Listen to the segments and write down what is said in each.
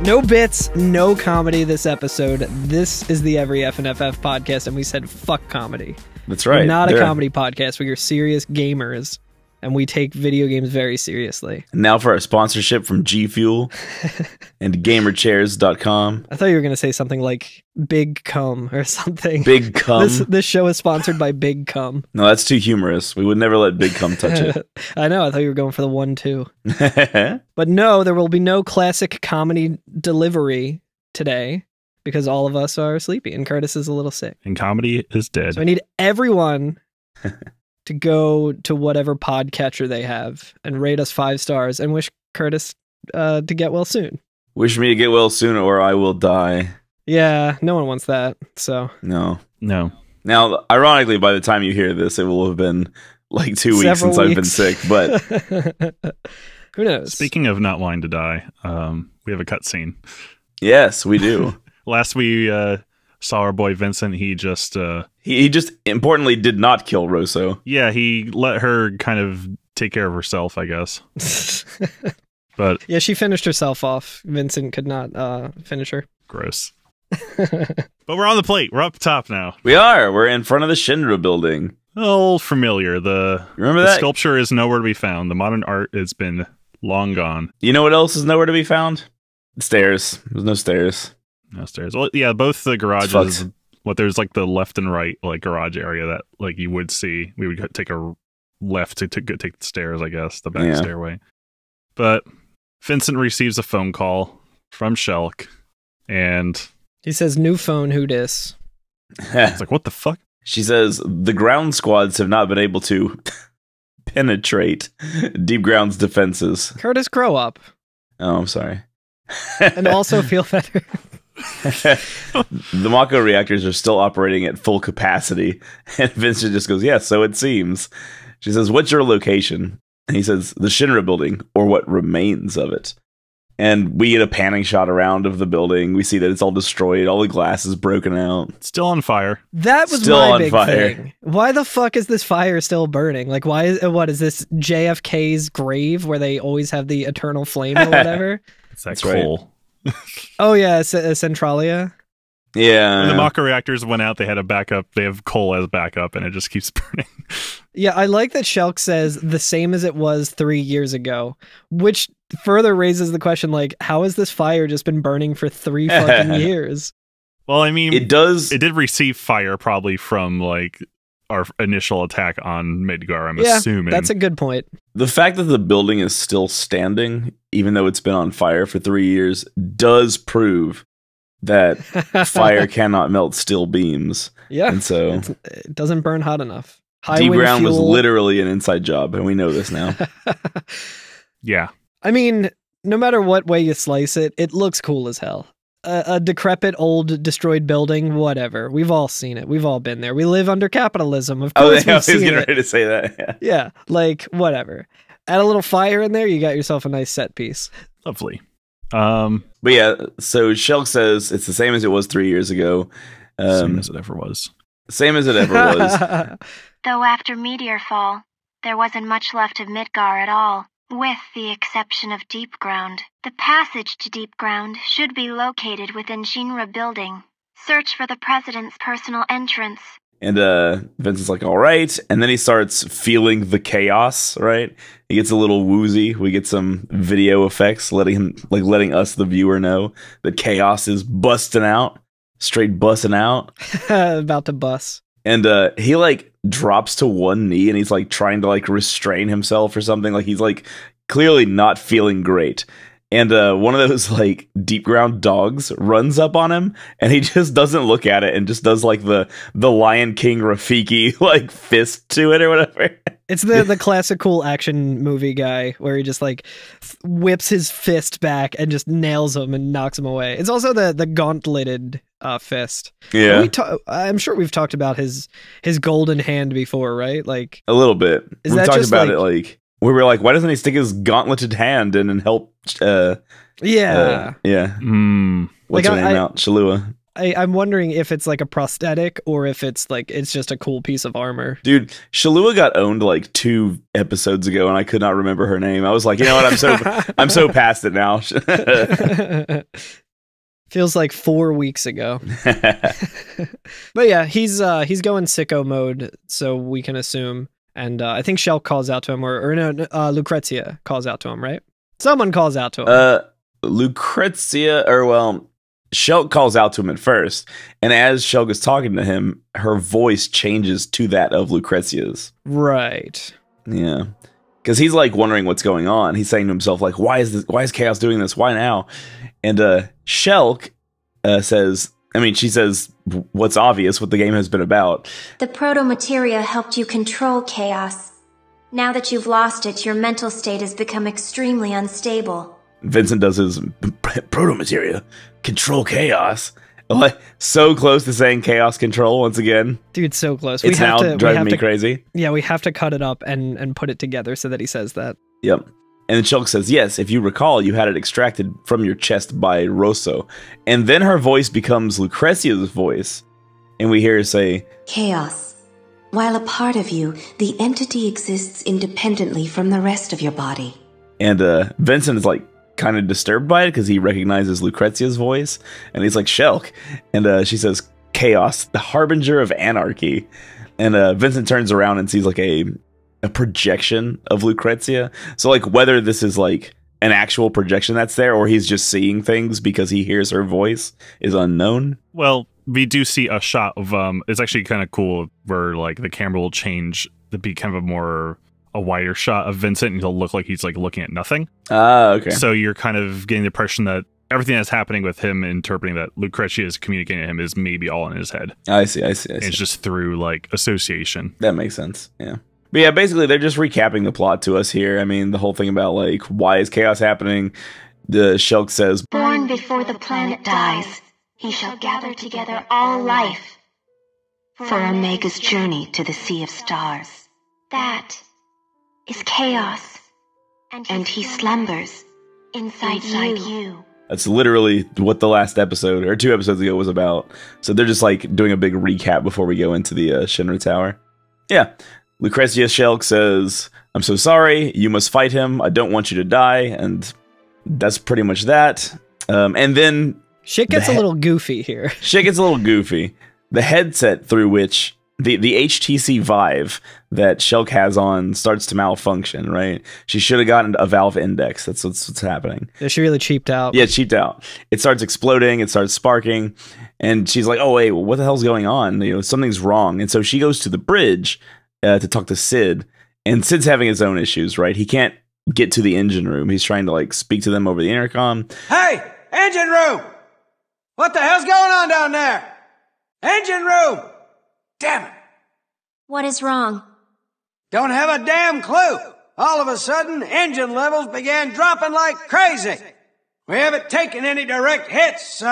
No bits, no comedy this episode. This is the Every FNFF podcast, and we said fuck comedy. That's right. We're not a comedy podcast. We are serious gamers, and we take video games very seriously. And now for our sponsorship from G Fuel and GamerChairs.com. I thought you were going to say something like Big Cum or something. Big Cum? This show is sponsored by Big Cum. No, that's too humorous. We would never let Big Cum touch it. I know. I thought you were going for the 1-2. But no, there will be no classic comedy delivery today because all of us are sleepy and Curtis is a little sick. And comedy is dead. So I need everyone to go to whatever podcatcher they have and rate us 5 stars and wish Curtis to get well soon. Wish me to get well soon or I will die. Yeah, no one wants that, so. No. Now, ironically, by the time you hear this, it will have been like 2 weeks since I've been sick, but... Who knows? Speaking of not wanting to die, we have a cutscene. Yes, we do. Last we saw our boy Vincent, he just... He just importantly did not kill Rosso. Yeah, he let her kind of take care of herself, I guess. But yeah, she finished herself off. Vincent could not finish her. Gross. But we're on the plate. We're up top now. We are. We're in front of the Shinra building. Oh, familiar. Remember the that? Sculpture is nowhere to be found. The modern art has been long gone. You know what else is nowhere to be found? Stairs. There's no stairs. No stairs. Well, yeah, both the garages. There's like the left and right like garage area that like you would see. We would take a left to take the stairs, I guess, the back stairway. But Vincent receives a phone call from Shelk, and he says, "New phone, who dis?" It's like, what the fuck? She says the ground squads have not been able to penetrate Deep Ground's defenses. Curtis, grow up. Oh, I'm sorry. And also feel better. The Mako reactors are still operating at full capacity. And Vincent just goes, yeah, so it seems. She says, what's your location? And he says, the Shinra building, or what remains of it. And we get a panning shot around of the building. We see that it's all destroyed. All the glass is broken out. Still on fire. That was still my on big fire. thing. Why the fuck is this fire still burning? Like, what is this JFK's grave where they always have the eternal flame or whatever? It's that That's coal. Right. Oh yeah, Centralia. Yeah. When the Mako reactors went out, they had a backup. They have coal as backup, and it just keeps burning. Yeah, I like that Shelk says the same as it was 3 years ago, which further raises the question, like, how has this fire just been burning for 3 fucking years? Well, I mean, it did receive fire probably from, like, our initial attack on Midgar, I'm assuming. That's a good point. The fact that the building is still standing, even though it's been on fire for 3 years, does prove that fire cannot melt steel beams. Yeah, and so it doesn't burn hot enough. Deep Ground was literally an inside job, and we know this now. Yeah. I mean, no matter what way you slice it, it looks cool as hell. A decrepit, old, destroyed building, whatever. We've all seen it. We've all been there. We live under capitalism. Of course, I was getting ready to say that. Yeah, like, whatever. Add a little fire in there, you got yourself a nice set piece. Lovely. But yeah, so Shelk says it's the same as it was 3 years ago. Same as it ever was. Same as it ever was. Though after Meteor Fall, there wasn't much left of Midgar at all, with the exception of Deep Ground. The passage to Deep Ground should be located within Shinra Building. Search for the President's personal entrance. And Vincent's like, all right. And then he starts feeling the chaos, right? He gets a little woozy. We get some video effects letting us, the viewer, know that chaos is busting out. Straight busting out. About to bust. And he like drops to one knee and he's like trying to like restrain himself or something. Like he's like clearly not feeling great. And one of those like Deep Ground dogs runs up on him and he just doesn't look at it and just does like the Lion King Rafiki like fist to it or whatever. It's the classic cool action movie guy where he just like whips his fist back and just nails him and knocks him away. It's also the gauntleted fist. Yeah. I'm sure we've talked about his golden hand before, right? Like a little bit. We've talked about it like we were like, why doesn't he stick his gauntleted hand in and help? Yeah. Yeah. Mm. What's her name out? Shalua. I'm wondering if it's like a prosthetic or if it's just a cool piece of armor. Dude, Shalua got owned like 2 episodes ago, and I could not remember her name. I was like, you know what? I'm so past it now. Feels like 4 weeks ago. But yeah, he's going sicko mode, so we can assume. And I think Shell calls out to him, or no, Lucrezia calls out to him, right? Someone calls out to him. Lucrezia, or well, Shell calls out to him at first, and as Shell is talking to him, her voice changes to that of Lucrezia's. Right. Yeah. Because he's like wondering what's going on. He's saying to himself, like, why is Chaos doing this? Why now? And Shulk she says what's obvious, what the game has been about. The proto-materia helped you control Chaos. Now that you've lost it, your mental state has become extremely unstable. Vincent does his proto-materia control Chaos. Like, so close to saying Chaos control once again. Dude, so close. It's now driving me crazy. Yeah, we have to cut it up and put it together so that he says that. Yep. And then Shulk says, yes, if you recall, you had it extracted from your chest by Rosso. And then her voice becomes Lucrezia's voice. And we hear her say, Chaos. While a part of you, the entity exists independently from the rest of your body. And Vincent is like kind of disturbed by it because he recognizes Lucrezia's voice. And he's like, Shulk. And she says, Chaos, the harbinger of anarchy. And Vincent turns around and sees like a projection of Lucrezia. So like whether this is like an actual projection that's there or he's just seeing things because he hears her voice is unknown. Well, we do see a shot of it's actually kind of cool where like the camera will change to be kind of a wider shot of Vincent and he'll look like he's like looking at nothing. Okay. So you're kind of getting the impression that everything that's happening with him interpreting that Lucrezia is communicating to him is maybe all in his head. I see. It's just through like association. That makes sense. Yeah. But yeah, basically they're just recapping the plot to us here. I mean, the whole thing about like why is chaos happening? The Shulk says, born before the planet dies, he shall gather together all life for Omega's journey to the Sea of Stars. That is chaos, and he slumbers inside you. That's literally what the last episode or 2 episodes ago was about. So they're just like doing a big recap before we go into the Shinra Tower. Yeah. Lucrezia Shulk says, I'm so sorry, you must fight him, I don't want you to die, and that's pretty much that. And then... Shit gets a little goofy here. Shit gets a little goofy. The headset through which... The HTC Vive that Shulk has on starts to malfunction, right? She should have gotten a Valve Index. That's what's happening. Yeah, she really cheaped out. Yeah, cheaped out. It starts exploding. It starts sparking. And she's like, oh, wait, what the hell's going on? You know, something's wrong. And so she goes to the bridge to talk to Sid. And Sid's having his own issues, right? He can't get to the engine room. He's trying to, like, speak to them over the intercom. Hey, engine room! What the hell's going on down there? Engine room! Damn it! What is wrong? Don't have a damn clue. All of a sudden, engine levels began dropping like crazy. We haven't taken any direct hits, so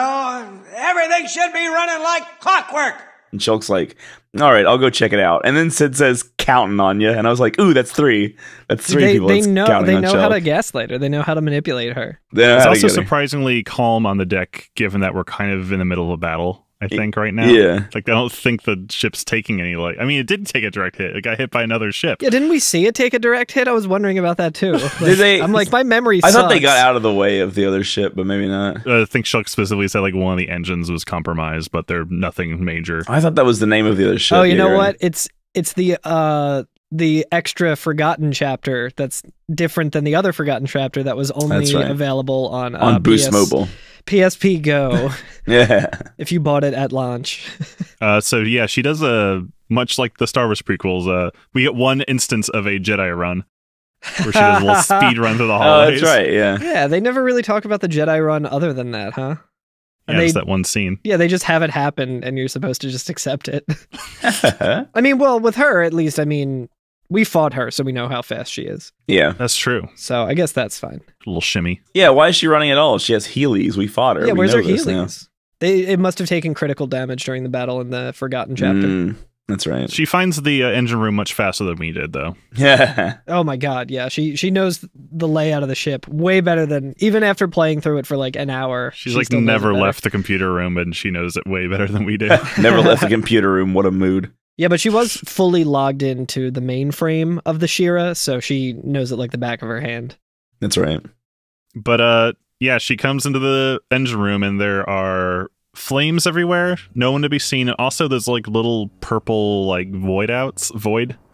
everything should be running like clockwork. And Shulk's like, all right, I'll go check it out. And then Sid says, counting on you. And I was like, ooh, that's 3. That's 3 people. They know how to gaslight her. They know how to manipulate her. It's also surprisingly calm on the deck, given that we're kind of in the middle of a battle. I think right now. Yeah. Like, I don't think the ship's taking any, like... I mean, it did take a direct hit. It got hit by another ship. Yeah, didn't we see it take a direct hit? I was wondering about that, too. Like, Did they... I'm like, my memory I sucks. thought they got out of the way of the other ship, but maybe not. I think Shulk specifically said, like, one of the engines was compromised, but they're nothing major. I thought that was the name of the other ship. Oh, you know what? It's the extra Forgotten chapter that's different than the other Forgotten chapter that was only available on Boost Mobile. PSP Go. Yeah. If you bought it at launch. So yeah, she does much like the Star Wars prequels. We get one instance of a Jedi run where she does a little speed run through the hallways. Oh, that's right, yeah. Yeah, they never really talk about the Jedi run other than that, huh? Yeah, it's that one scene. Yeah, they just have it happen and you're supposed to just accept it. I mean, well, with her, at least, I mean, we fought her, so we know how fast she is. Yeah. That's true. So I guess that's fine. A little shimmy. Yeah, why is she running at all? She has Heelys. We fought her. Yeah, where's her Heelys? It must have taken critical damage during the battle in the Forgotten chapter. That's right. She finds the engine room much faster than we did, though. Yeah. Oh my god, yeah. She knows the layout of the ship way better than, even after playing through it for like an hour. She's like never left the computer room, and she knows it way better than we did. Never left the computer room. What a mood. Yeah, but she was fully logged into the mainframe of the Shira, so she knows it like the back of her hand. That's right. But yeah, she comes into the engine room, and there are flames everywhere, no one to be seen. Also, there's like little purple like void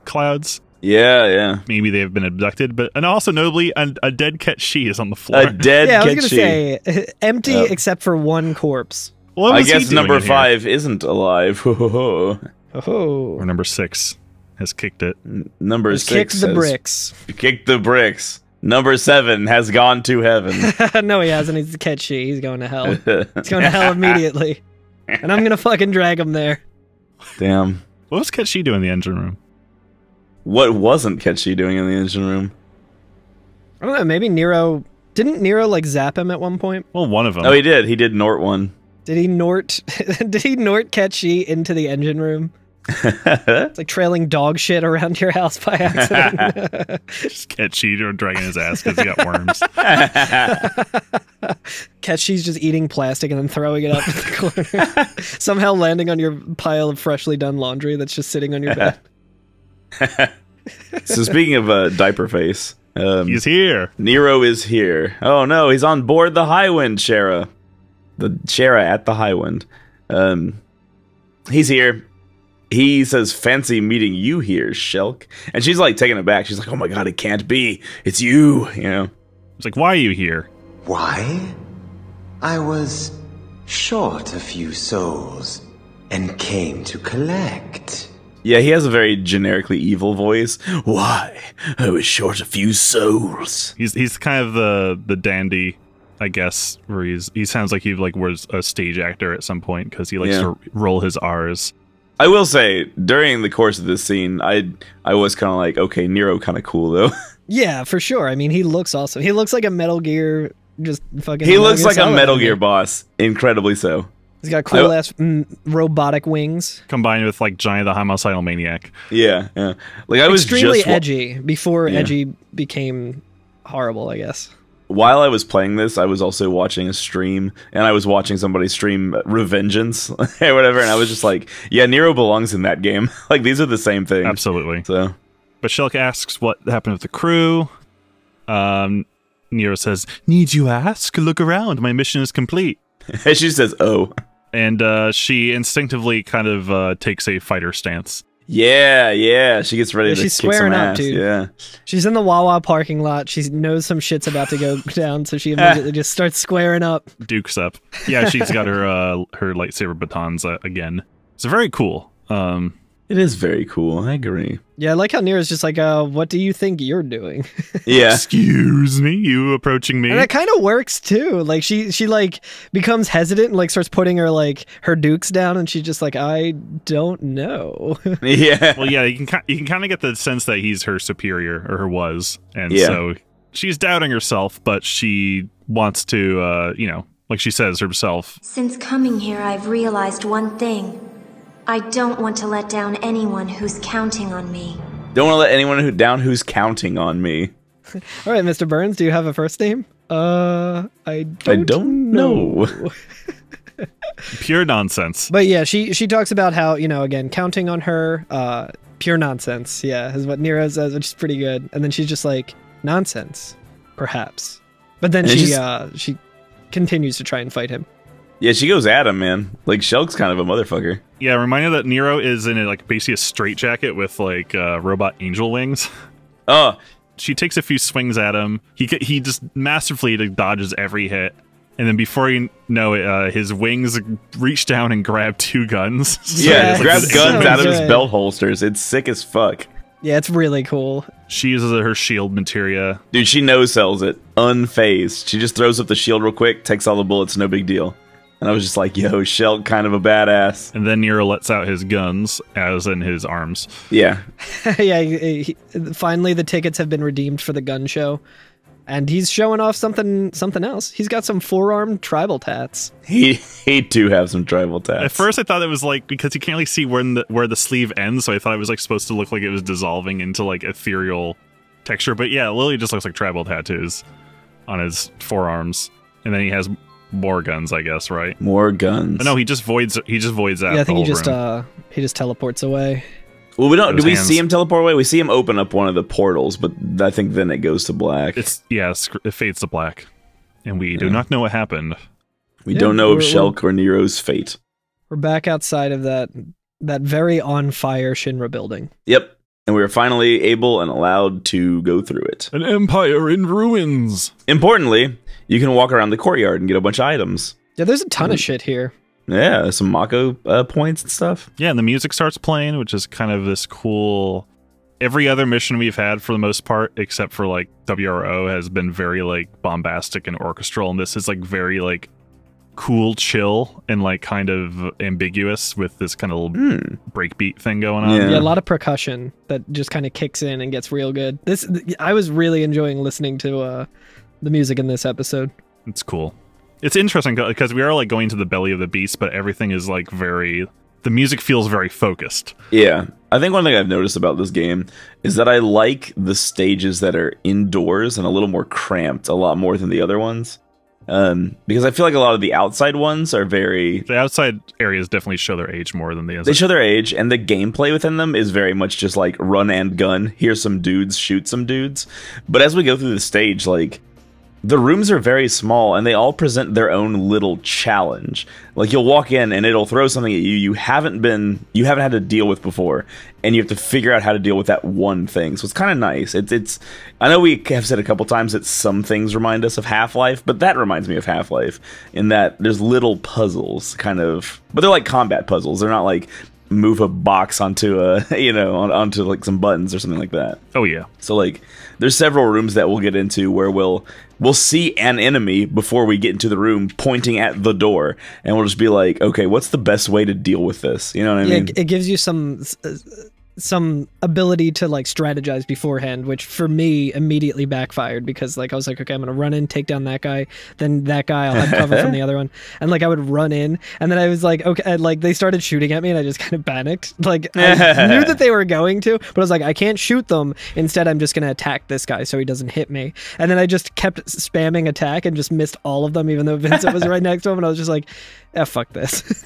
clouds. Yeah. Maybe they've been abducted, and also notably, a dead Ketchi is on the floor. A dead Ketchi. Yeah, I was gonna say empty except for one corpse. What I was guess he doing number in 5 isn't alive. Oh, or number 6 has kicked it. Number 6 kicked the bricks. Kicked the bricks. Number 7 has gone to heaven. No, he hasn't. He's Ketchi. He's going to hell. He's going to hell immediately. And I'm going to fucking drag him there. Damn. What was Ketchi doing in the engine room? What wasn't Ketchi doing in the engine room? I don't know. Maybe Nero... Didn't Nero, like, zap him at one point? Well, one of them. Oh, he did. He did Nort one. Did he Nort... Did he Nort Ketchi into the engine room? It's like trailing dog shit around your house by accident. Just Ketchi dragging his ass because he got worms. Ketchi's just eating plastic and then throwing it up in the corner. Somehow landing on your pile of freshly done laundry that's just sitting on your bed. So speaking of diaper face, he's here. Nero is here. Oh no, he's on board the Highwind Shara. The Shara at the Highwind. He's here. He says, fancy meeting you here, Shelk. And she's like taken aback. She's like, oh my god, it can't be. It's you, you know. It's like, why are you here? Why? I was short a few souls and came to collect. Yeah, he has a very generically evil voice. Why? I was short a few souls. He's kind of the dandy, I guess, where he sounds like he like was a stage actor at some point because he likes to roll his R's. I will say, during the course of this scene, I was kind of like, okay, Nero kind of cool, though. Yeah, for sure. I mean, he looks awesome. He looks like a Metal Gear, just fucking... He looks like a Metal Gear boss, incredibly so. He's got cool-ass robotic wings. Combined with, like, Giant the Homicidal Maniac. Yeah. Like, I was extremely edgy, before edgy became horrible, I guess. While I was playing this, I was also watching a stream, and I was watching somebody stream Revengeance or whatever, and I was just like, yeah, Nero belongs in that game. Like, these are the same thing. Absolutely. So, but Shelk asks what happened with the crew. Nero says, need you ask? Look around. My mission is complete. And she says, oh. And she instinctively kind of takes a fighter stance. Yeah, she gets ready to she's kick squaring some up, ass. dude. Yeah. She's in the Wawa parking lot. She knows some shit's about to go down, so she immediately just starts squaring up. Dukes up. Yeah, she's got her lightsaber batons again. It's very cool. It is very cool. I agree. Yeah, I like how Nero's just like, what do you think you're doing? Yeah. Excuse me, you approaching me? And that kind of works too. Like she like becomes hesitant and like starts putting her dukes down, and she's just like, I don't know. Yeah. Well, yeah, you can kind of get the sense that he's her superior, or was, and so she's doubting herself, but she wants to, like she says herself. Since coming here, I've realized one thing. I don't want to let down anyone who's counting on me. Don't want to let anyone down who's counting on me. All right, Mr. Burns, do you have a first name? I don't know. Pure nonsense. But yeah, she talks about how, again, counting on her, pure nonsense, is what Nero says, which is pretty good. And then she's just like, nonsense, perhaps. But then she continues to try and fight him. Yeah, she goes at him, man. Like, Shelk's kind of a motherfucker. Yeah, remind you that Nero is in basically a straitjacket with robot angel wings. Oh. She takes a few swings at him. He just masterfully dodges every hit. And then before you know it, his wings reach down and grab 2 guns. Yeah, grabs guns out of his belt holsters. It's sick as fuck. Yeah, it's really cool. She uses her shield materia. Dude, she no-sells it. Unfazed. She just throws up the shield real quick, takes all the bullets, no big deal. And I was just like, yo, Shelk, kind of a badass. And then Nero lets out his guns, as in his arms. Yeah. Yeah, finally the tickets have been redeemed for the gun show. And he's showing off something else. He's got some forearm tribal tats. He do have some tribal tats. At first I thought it was like, because you can't really see where the sleeve ends, so I thought it was like supposed to look like it was dissolving into like ethereal texture. But yeah, it literally just looks like tribal tattoos on his forearms. And then he has more guns, I guess, right? More guns. Oh, no, he just voids out. Yeah, I think he just teleports away. Well, we don't. Do we see him teleport away? We see him open up one of the portals, but I think then it goes to black. It fades to black, and we do not know what happened. We don't know of Shulk or Nero's fate. We're back outside of that very on fire Shinra building. Yep, and we were finally able and allowed to go through it. An empire in ruins. Importantly, you can walk around the courtyard and get a bunch of items. Yeah, there's a ton of shit here. Yeah, some Mako points and stuff. Yeah, and the music starts playing, which is kind of this cool... Every other mission we've had, for the most part, except for, like, WRO, has been very, like, bombastic and orchestral, and this is, like, very, like, cool, chill, and, like, kind of ambiguous with this kind of breakbeat thing going on. Yeah, a lot of percussion that just kind of kicks in and gets real good. I was really enjoying listening to the music in this episode. It's cool. It's interesting because we are like going to the belly of the beast, but everything is like the music feels very focused. Yeah. I think one thing I've noticed about this game is that I like the stages that are indoors and a little more cramped a lot more than the other ones. Because I feel like a lot of the outside ones are very... The outside areas definitely show their age more than the inside. They show their age, and the gameplay within them is very much just like run and gun. Here's some dudes, shoot some dudes. But as we go through the stage, like... The rooms are very small, and they all present their own little challenge. Like, you'll walk in, and it'll throw something at you you haven't had to deal with before, and you have to figure out how to deal with that one thing. So it's kind of nice. It's. I know we have said a couple times that some things remind us of Half-Life, but that reminds me of Half-Life in that there's little puzzles, kind of, but they're like combat puzzles. They're not like move a box onto onto like some buttons or something like that. Oh yeah. So like, there's several rooms that we'll get into where we'll see an enemy before we get into the room pointing at the door, and we'll just be like, okay, what's the best way to deal with this? You know what I mean? It gives you some ability to like strategize beforehand, which for me immediately backfired because like I was like, okay, I'm gonna run in, take down that guy, then that guy I'll have cover from the other one, and like I would run in, and then I was like, okay, and, like they started shooting at me, and I just kind of panicked. Like I knew that they were going to, but I was like, I can't shoot them. Instead, I'm just gonna attack this guy so he doesn't hit me. And then I just kept spamming attack and just missed all of them, even though Vincent was right next to him, and I was just like, yeah, fuck this.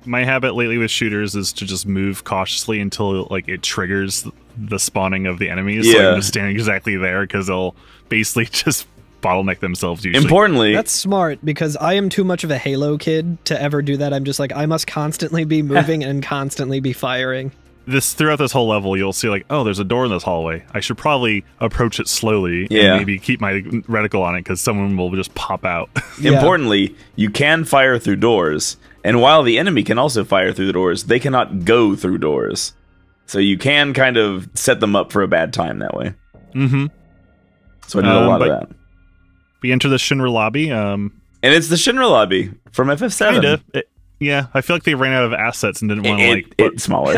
My habit lately with shooters is to just move cautiously until like it triggers the spawning of the enemies. Yeah. So I'm just standing exactly there because they'll basically just bottleneck themselves usually. Importantly, that's smart because I am too much of a Halo kid to ever do that. I'm just like, I must constantly be moving and constantly be firing. Throughout this whole level, you'll see like, oh, there's a door in this hallway. I should probably approach it slowly and maybe keep my reticle on it because someone will just pop out. Importantly, you can fire through doors, and while the enemy can also fire through the doors, they cannot go through doors. So you can kind of set them up for a bad time that way. Mm-hmm. So I did a lot of that. We enter the Shinra lobby. And it's the Shinra lobby from FF7. Kind of. Yeah, I feel like they ran out of assets and didn't want to like put it smaller.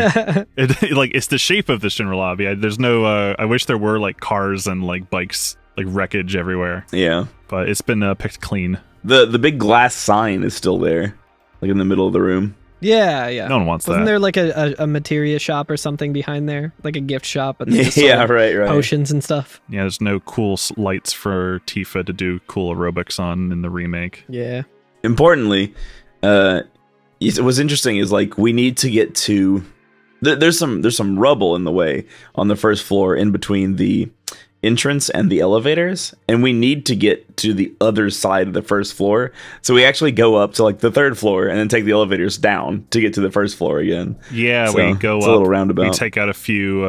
It's the shape of the Shinra lobby. There's no. I wish there were like cars and like bikes, like wreckage everywhere. Yeah, but it's been picked clean. The big glass sign is still there, like in the middle of the room. Yeah, yeah. No one wants that. Wasn't there like a materia shop or something behind there, like a gift shop? And right. Potions and stuff. Yeah, there's no cool lights for Tifa to do cool aerobics on in the remake. Yeah. Importantly, what's interesting is like we need to get to there's some rubble in the way on the first floor in between the entrance and the elevators, and we need to get to the other side of the first floor, so we actually go up to like the third floor and then take the elevators down to get to the first floor again. Yeah, so we go it's up, a little roundabout. We take out a few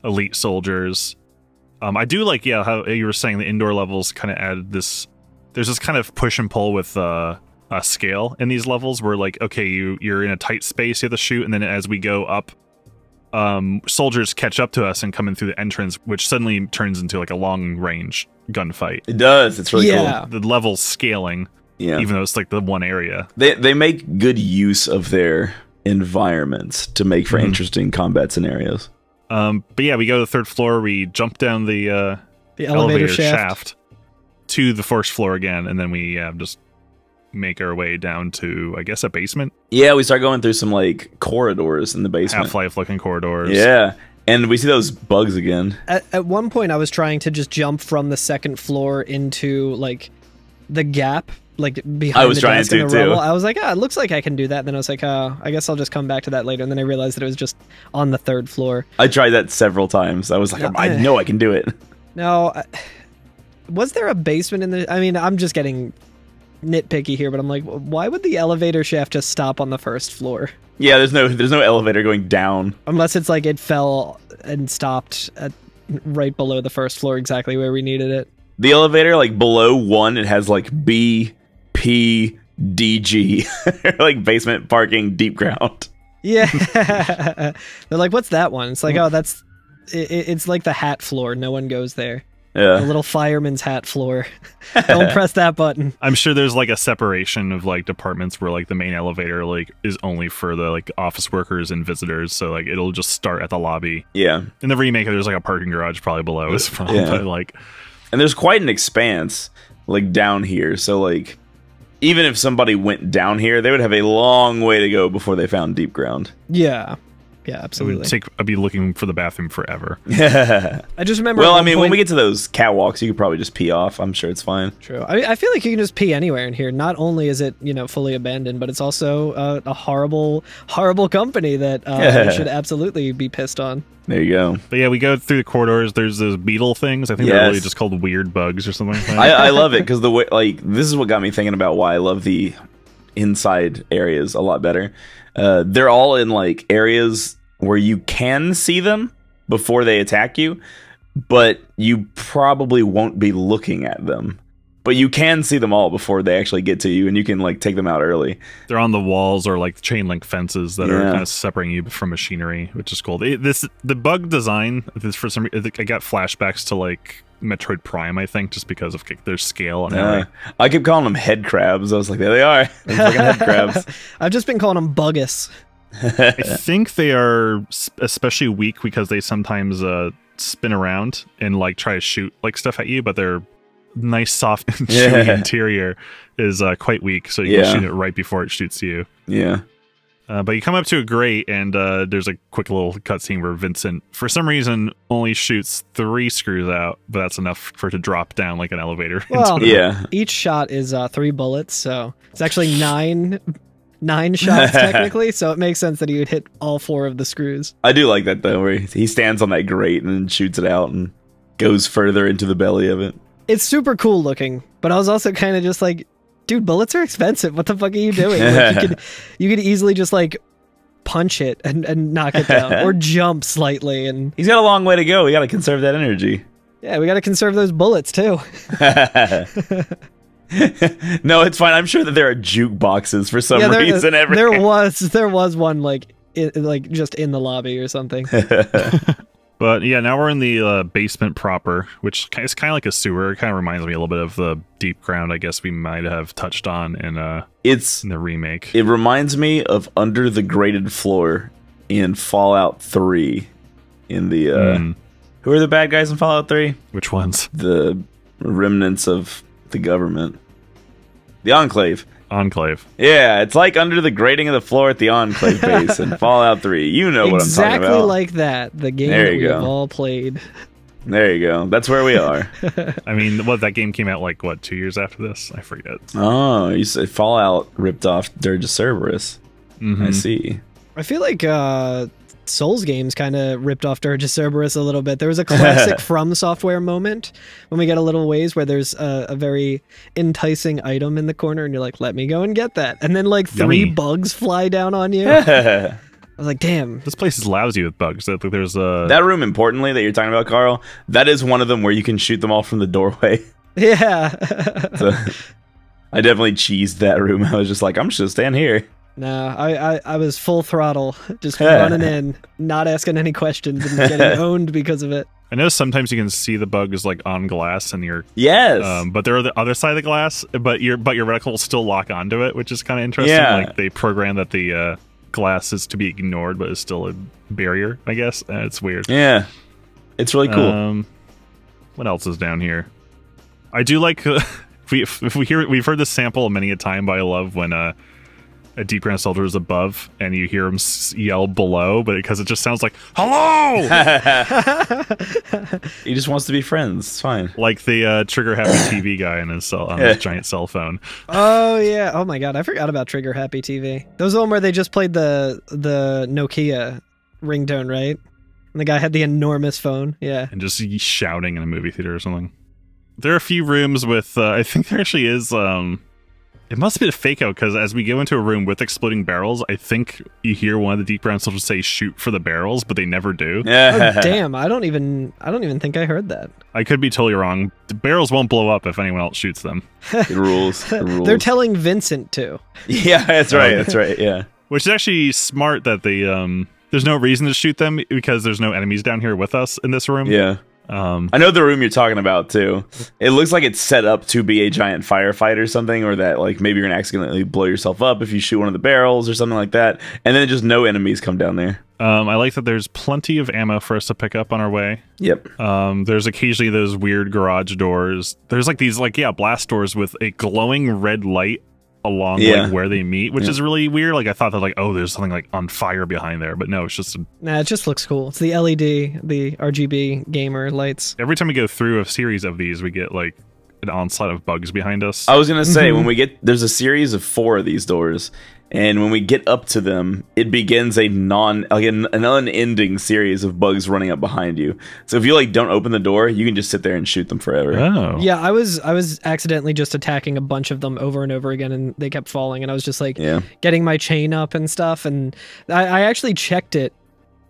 elite soldiers. I do like how you were saying the indoor levels kind of add this, there's this kind of push and pull with a scale in these levels where like, okay, you're in a tight space, you have to shoot, and then as we go up, soldiers catch up to us and come in through the entrance, which suddenly turns into like a long range gunfight. It does. It's really cool. The level's scaling, even though it's like the one area. They make good use of their environments to make for interesting combat scenarios. But yeah, we go to the third floor. We jump down the The elevator shaft to the first floor again, and then we just make our way down to, I guess, a basement. Yeah, we start going through some like corridors in the basement. Half-Life looking corridors. Yeah. And we see those bugs again. At one point, I was trying to just jump from the second floor into, like, the gap, like, behind the desk and the rubble. I was like, it looks like I can do that. And then I was like, I guess I'll just come back to that later. And then I realized that it was just on the third floor. I tried that several times. I was like, I know I can do it. No, was there a basement in the... I mean, I'm just getting nitpicky here, but I'm like, why would the elevator shaft just stop on the first floor? Yeah, there's no elevator going down. Unless it's like it fell and stopped at right below the first floor, exactly where we needed it. The elevator, like below 1, it has like B, P, D, G, like basement, parking, deep ground. Yeah, they're like, what's that one? It's like, oh, that's it's like the hat floor. No one goes there. Yeah. The little fireman's hat floor. Don't press that button. I'm sure there's like a separation of like departments where like the main elevator like is only for the like office workers and visitors, so like it'll just start at the lobby. Yeah. In the remake, there's like a parking garage probably below as well. Yeah. But like, and there's quite an expanse like down here, so like even if somebody went down here, they would have a long way to go before they found deep ground. Yeah. Yeah, absolutely. I'd be looking for the bathroom forever. I just remember. Well, I mean, when we get to those catwalks, you could probably just pee off. I'm sure it's fine. True. I feel like you can just pee anywhere in here. Not only is it, you know, fully abandoned, but it's also a horrible, horrible company that you should absolutely be pissed on. There you go. But yeah, we go through the corridors. There's those beetle things. I think they're really just called weird bugs or something like that. I love it because the way, like, this is what got me thinking about why I love the inside areas a lot better. They're all in like areas where you can see them before they attack you, but you probably won't be looking at them. But you can see them all before they actually get to you, and you can like take them out early. They're on the walls or like chain link fences that are kind of separating you from machinery, which is cool. The bug design, for some reason, I got flashbacks to like Metroid Prime, I think, just because of their scale and everything. I kept calling them head crabs. I was like, there they are. They're fucking head crabs. I've just been calling them buggus. I think they are especially weak because they sometimes spin around and like try to shoot like stuff at you, but their nice soft and chewy interior is quite weak, so you can shoot it right before it shoots you. Yeah. But you come up to a grate, and there's a quick little cutscene where Vincent, for some reason, only shoots 3 screws out, but that's enough for it to drop down like an elevator. Well, each shot is 3 bullets, so it's actually 9 shots technically, so it makes sense that he would hit all 4 of the screws. I do like that though, where he stands on that grate and then shoots it out and goes further into the belly of it. It's super cool looking, but I was also kind of just like, dude, bullets are expensive. What the fuck are you doing? Like, you could easily just like punch it and knock it down, or jump slightly. And he's got a long way to go. We got to conserve that energy. Yeah, we got to conserve those bullets too. No, it's fine. I'm sure that there are jukeboxes for some reason. There was one like just in the lobby or something. But yeah, now we're in the basement proper, which is kind of like a sewer. It kind of reminds me a little bit of the deep ground, I guess we might have touched on in the remake. It reminds me of Under the Grated Floor in Fallout 3. In the who are the bad guys in Fallout 3? Which ones? The remnants of the government. The Enclave. Yeah, it's like under the grating of the floor at the Enclave base in Fallout 3. You know what I'm talking about. Exactly like that. The game that we've all played. There you go. That's where we are. I mean, that game came out like, 2 years after this? I forget. Oh, you said Fallout ripped off Dirge of Cerberus. I see. I feel like Souls games kind of ripped off Dirge of Cerberus a little bit. There was a classic From Software moment when we get a little ways where there's a very enticing item in the corner and you're like, let me go and get that. And then like 3 bugs fly down on you. I was like, damn. This place is lousy with bugs. There's that room, importantly, that you're talking about, Carl, that is one of them where you can shoot them all from the doorway. Yeah. So, I definitely cheesed that room. I was just like, I'm just going to stand here. No, I was full throttle, just running in, not asking any questions, and getting owned because of it. I know sometimes you can see the bugs like on glass, and you're but they're on the other side of the glass, but your reticle will still lock onto it, which is kind of interesting. Yeah. Like they program that the glass is to be ignored, but is still a barrier, I guess. It's weird. Yeah, it's really cool. What else is down here? I do like we've heard this sample many a time, but I love when a deep ground soldier is above and you hear him yell below, but because it just sounds like hello. He just wants to be friends. It's fine. Like the trigger happy TV guy on his giant cell phone. Oh yeah. Oh my god, I forgot about trigger happy TV. That was the one where they just played the Nokia ringtone, right? And the guy had the enormous phone. Yeah. And just shouting in a movie theater or something. There are a few rooms with, I think there actually is, it must have been a fake out, because as we go into a room with exploding barrels, I think you hear one of the deep ground soldiers say shoot for the barrels, but they never do. Oh, damn, I don't even think I heard that. I could be totally wrong. The barrels won't blow up if anyone else shoots them. It rules. It rules. They're telling Vincent to. Yeah, that's right. That's right. Yeah. Which is actually smart that they, there's no reason to shoot them because there's no enemies down here with us in this room. Yeah. I know the room you're talking about too. It looks like it's set up to be a giant firefight or something, or that like maybe you're gonna accidentally blow yourself up if you shoot one of the barrels or something like that, and then just no enemies come down there. I like that there's plenty of ammo for us to pick up on our way. Yep. There's occasionally those weird garage doors. There's like these blast doors with a glowing red light along like where they meet, which is really weird. Like I thought that like, oh, there's something like on fire behind there, but no, it's just nah, it just looks cool. It's the LED, the RGB gamer lights. Every time we go through a series of these, we get like an onslaught of bugs behind us. I was gonna say when we get there's a series of 4 of these doors, and when we get up to them, it begins an unending series of bugs running up behind you. So if you like don't open the door, you can just sit there and shoot them forever. Oh. Yeah, I was accidentally just attacking a bunch of them over and over again, and they kept falling, and I was just like getting my chain up and stuff, and I actually checked it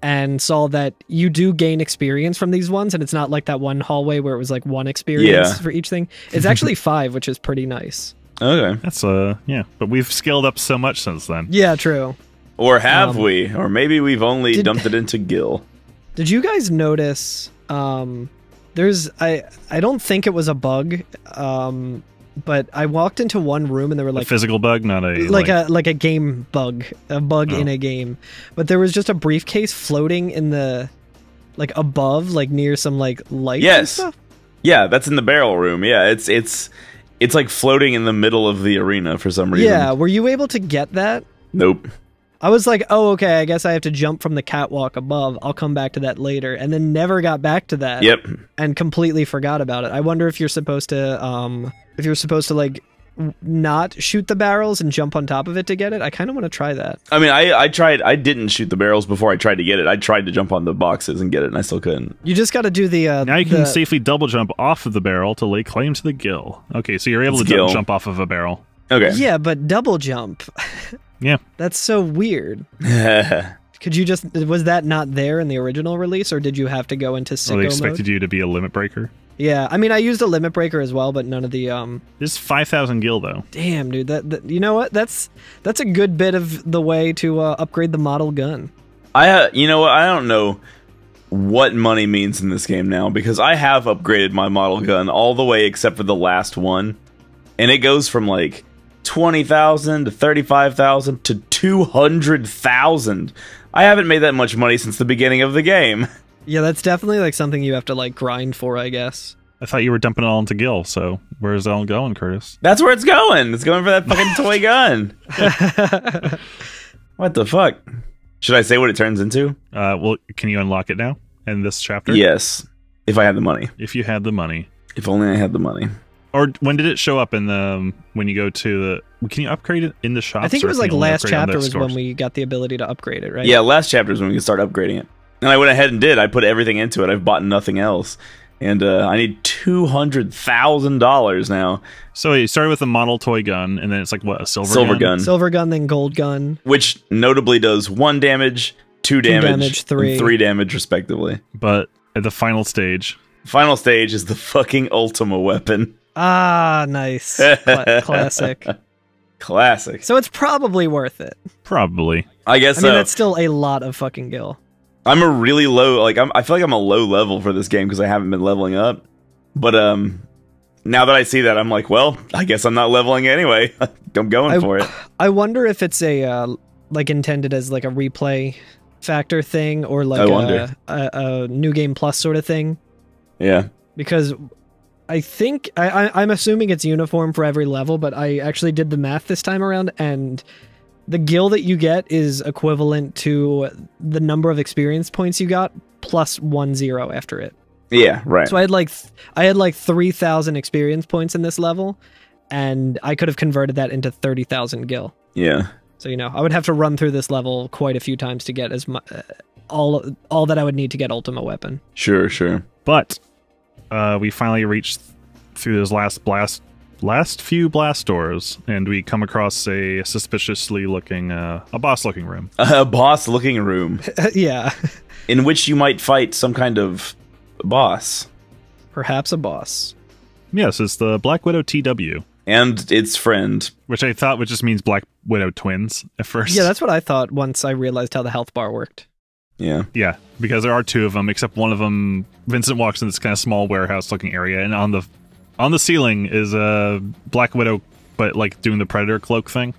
and saw that you do gain experience from these ones, and it's not like that one hallway where it was like 1 experience for each thing. It's actually 5, which is pretty nice. Okay. That's but we've scaled up so much since then. Yeah, true. Or have we? Or maybe we've only dumped it into Gil. Did you guys notice there's I don't think it was a bug, but I walked into one room and there were like a physical bug, not a like a game bug, a bug in a game. But there was just a briefcase floating in the like above, like near some like lights. Yes. And stuff. Yeah, that's in the barrel room. Yeah, it's like floating in the middle of the arena for some reason. Yeah, were you able to get that? Nope. I was like, oh, okay, I guess I have to jump from the catwalk above. I'll come back to that later. And then never got back to that. Yep. And completely forgot about it. I wonder if you're supposed to, like, not shoot the barrels and jump on top of it to get it. I kind of want to try that. I mean, I tried. I didn't shoot the barrels before I tried to get it. I tried to jump on the boxes and get it, and I still couldn't. You just got to do the... now you can safely double jump off of the barrel to lay claim to the Gil. Okay, so you're able to jump off of a barrel. Okay. Yeah, but double jump. Yeah. That's so weird. Could you just... Was that not there in the original release, or did you have to go into sicko mode? They expected you to be a limit breaker. Yeah, I mean, I used a limit breaker as well, but none of the... There's 5,000 Gil, though. Damn, dude. That you know what? That's a good bit of the way to upgrade the model gun. You know what? I don't know what money means in this game now, because I have upgraded my model gun all the way except for the last one, and it goes from like 20,000 to 35,000 to 200,000. I haven't made that much money since the beginning of the game. Yeah, that's definitely like something you have to like grind for, I guess. I thought you were dumping it all into Gil, so where's it all going, Curtis? That's where it's going. It's going for that fucking toy gun. What the fuck? Should I say what it turns into? Well, can you unlock it now in this chapter? Yes, if I had the money. If you had the money. If only I had the money. Or when did it show up in the when you go to the? Can you upgrade it in the shops? I think it was like last chapter was when we got the ability to upgrade it, right? Yeah, last chapter is when we could start upgrading it. And I went ahead and did. I put everything into it. I've bought nothing else. And I need $200,000 now. So you started with a model toy gun, and then it's like, what, a silver gun? Silver gun, then gold gun. Which notably does 1 damage, 2 damage, 3 damage, respectively. But at the final stage... Final stage is the fucking Ultima weapon. Ah, nice. Classic. Classic. So it's probably worth it. Probably. I guess so. I mean, that's still a lot of fucking Gil. I'm a really low, like, I feel like I'm a low level for this game because I haven't been leveling up. But now that I see that, I'm like, well, I guess I'm not leveling anyway. I'm going for it. I wonder if it's a like intended as like a replay factor thing, or like a New Game Plus sort of thing. Yeah. Because I think I'm assuming it's uniform for every level, but I actually did the math this time around, and the gil that you get is equivalent to the number of experience points you got plus 1 0 after it. Yeah, right. So I had like 3,000 experience points in this level, and I could have converted that into 30,000 gil. Yeah. So, you know, I would have to run through this level quite a few times to get as much all that I would need to get Ultima Weapon. Sure, sure. But we finally reached through those last few blast doors, and we come across a suspiciously looking, a boss-looking room. A boss-looking room. Yeah. In which you might fight some kind of boss. Perhaps a boss. Yes, it's the Black Widow TW. And its friend. Which I thought just means Black Widow twins at first. Yeah, that's what I thought once I realized how the health bar worked. Yeah. Yeah, because there are two of them, except one of them, Vincent walks in this kind of small warehouse-looking area, and on the ceiling is a Black Widow, but like doing the Predator cloak thing.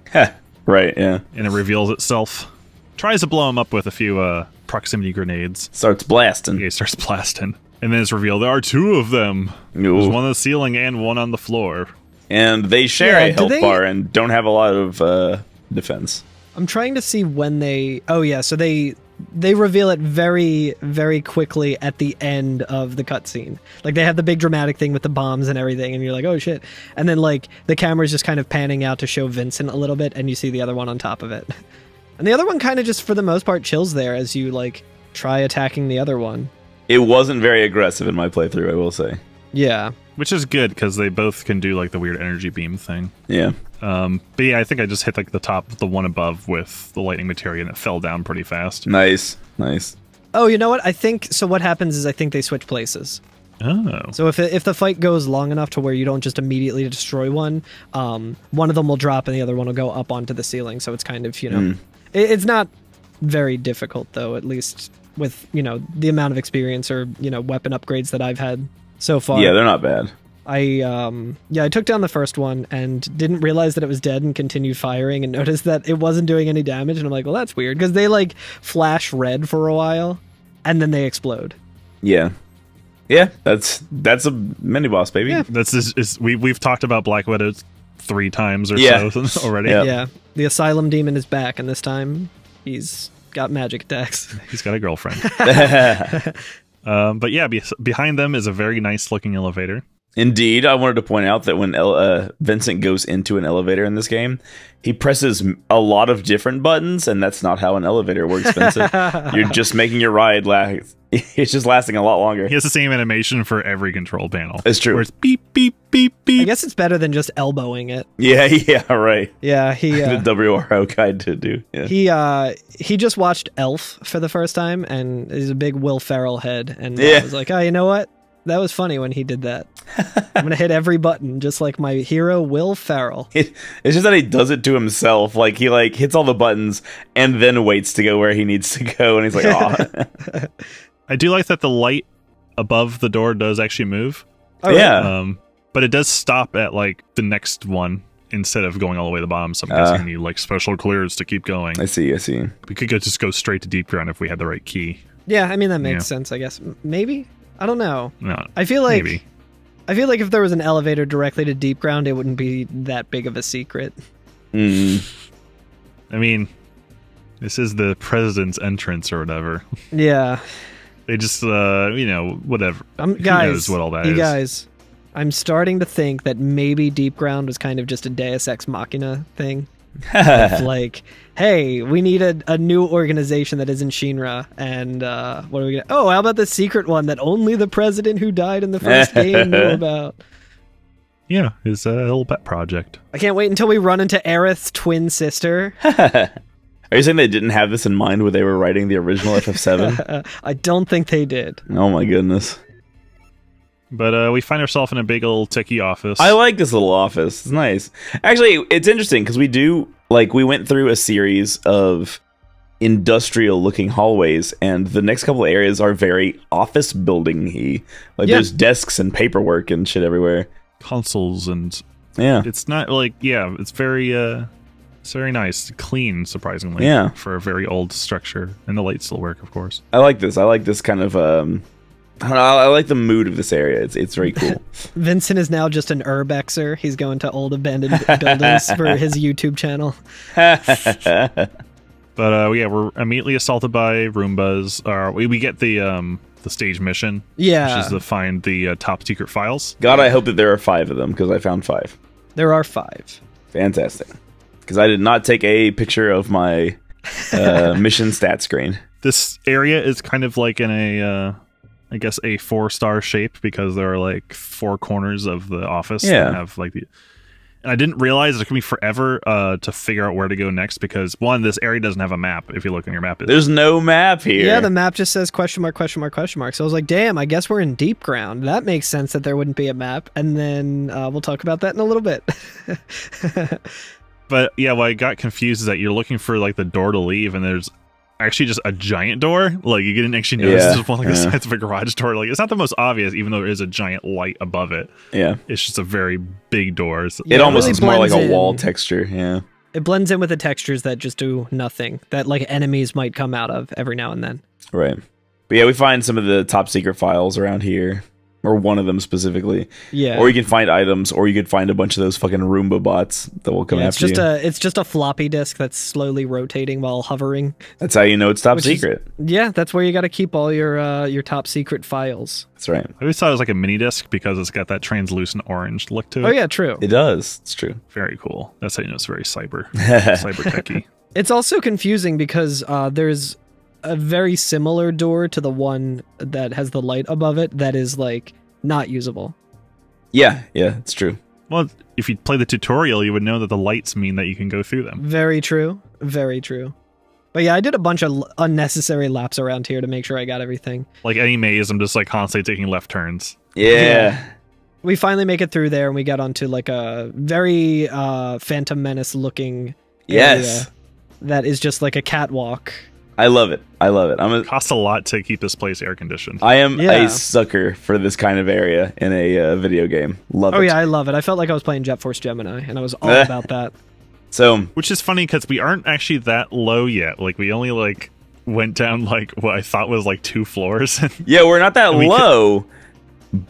Right, yeah. And it reveals itself. Tries to blow him up with a few proximity grenades. Starts blasting. Yeah, he starts blasting. And then it's revealed there are two of them. Ooh. There's one on the ceiling and one on the floor. And they share a health bar and don't have a lot of defense. I'm trying to see when they... Oh, yeah, so they reveal it very, very quickly at the end of the cutscene. Like, they have the big dramatic thing with the bombs and everything, and you're like, oh, shit. And then, like, the camera's just kind of panning out to show Vincent a little bit, and you see the other one on top of it. And the other one kind of just, for the most part, chills there as you, like, try attacking the other one. It wasn't very aggressive in my playthrough, I will say. Yeah. Which is good, because they both can do, like, the weird energy beam thing. Yeah. But yeah, I think I just hit, like, the top, the one above with the lightning materia, and it fell down pretty fast. Nice. Nice. Oh, you know what? I think... So what happens is I think they switch places. Oh. So if the fight goes long enough to where you don't just immediately destroy one of them will drop and the other one will go up onto the ceiling. So it's kind of, you know... It's not very difficult, though, at least with, you know, the amount of experience or, you know, weapon upgrades that I've had so far. Yeah, they're not bad. I took down the first one and didn't realize that it was dead and continued firing and noticed that it wasn't doing any damage. And I'm like, well, that's weird, because they, like, flash red for a while and then they explode. Yeah. Yeah, that's a mini-boss, baby. Yeah. We've talked about Black Widow 3 times or so already. Yep. Yeah, the Asylum Demon is back, and this time he's got magic attacks. He's got a girlfriend. But yeah, behind them is a very nice-looking elevator. Indeed, I wanted to point out that when Vincent goes into an elevator in this game, he presses a lot of different buttons, and that's not how an elevator works, Vincent. You're just making your ride last. It's just lasting a lot longer. He has the same animation for every control panel. It's true. Where it's beep, beep, beep, beep. I guess it's better than just elbowing it. Yeah, right. Yeah, the WRO guide to do. Yeah. He just watched Elf for the first time, and he's a big Will Ferrell head, and I was like, oh, you know what? That was funny when he did that. I'm gonna hit every button, just like my hero, Will Ferrell. It's just that he does it to himself. Like, he, like, hits all the buttons and then waits to go where he needs to go, and he's like, oh. I do like that the light above the door does actually move. Oh, yeah. But it does stop at, like, the next one instead of going all the way to the bottom. So I'm guessing you need, like, special clears to keep going. I see. We could just go straight to deep ground if we had the right key. Yeah, I mean, that makes sense, I guess. Maybe? I don't know. No, I feel like maybe. I feel like if there was an elevator directly to deep ground, it wouldn't be that big of a secret. I mean, this is the president's entrance or whatever. Yeah. They just, whatever. Who guys, knows what all that is? You guys, I'm starting to think that maybe deep ground was kind of just a Deus Ex Machina thing. Of like, hey, we need a new organization that isn't Shinra, and what are we gonna... Oh, how about the secret one that only the president who died in the first game knew about? Yeah, his little pet project. I can't wait until we run into Aerith's twin sister. Are you saying they didn't have this in mind when they were writing the original FF7? I don't think they did. Oh my goodness. But we find ourselves in a big old techie office. I like this little office. It's nice. Actually, it's interesting because we went through a series of industrial-looking hallways, and the next couple of areas are very office building-y. Like, there's desks and paperwork and shit everywhere. Consoles and... Yeah. It's not like... Yeah, it's very nice. Clean, surprisingly. Yeah. For a very old structure. And the lights still work, of course. I like this. I like this kind of... I don't know, I like the mood of this area. It's very cool. Vincent is now just an urbexer. He's going to old abandoned buildings for his YouTube channel. But yeah, we're immediately assaulted by Roombas. We get the stage mission, which is to find the top secret files. God, I hope that there are 5 of them, because I found 5. There are 5. Fantastic. Because I did not take a picture of my mission stat screen. This area is kind of like in a, I guess, a 4-star shape, because there are like 4 corners of the office that have like the. And I didn't realize it could be forever to figure out where to go next, because one, this area doesn't have a map. If you look on your map, there's no map here. Yeah, the map just says question mark, question mark, question mark. So I was like, damn, I guess we're in deep ground. That makes sense that there wouldn't be a map. And then we'll talk about that in a little bit. But yeah, what I got confused is that you're looking for like the door to leave, and there's actually just a giant door. Like, you didn't actually notice there's one like the size of a garage door. Like, it's not the most obvious, even though there is a giant light above it. Yeah, it's just a very big door. So it almost is more like a wall texture. Yeah, it blends in with the textures that just do nothing, that like enemies might come out of every now and then. Right. But yeah, we find some of the top secret files around here. Or one of them specifically. Yeah. Or you can find items, or you could find a bunch of those fucking Roomba bots that will come after you. It's just a floppy disk that's slowly rotating while hovering. That's how you know it's top secret. Yeah, that's where you got to keep all your top secret files. That's right. I always thought it was like a mini disc because it's got that translucent orange look to it. Oh yeah, true. It does. It's true. Very cool. That's how you know it's very cyber techy. It's also confusing because there's a very similar door to the one that has the light above it that is like not usable. Yeah, it's true. Well, if you play the tutorial, you would know that the lights mean that you can go through them. Very true. Very true. But yeah, I did a bunch of unnecessary laps around here to make sure I got everything. Like any maze, I'm just like constantly taking left turns. Yeah. We finally make it through there, and we get onto like a very Phantom Menace looking area that is just like a catwalk. I love it. It costs a lot to keep this place air conditioned. I am a sucker for this kind of area in a video game. Love it. Oh yeah, I love it. I felt like I was playing Jet Force Gemini, and I was all about that. So, which is funny because we aren't actually that low yet. Like, we only like went down like what I thought was like 2 floors. Yeah, we're not that low,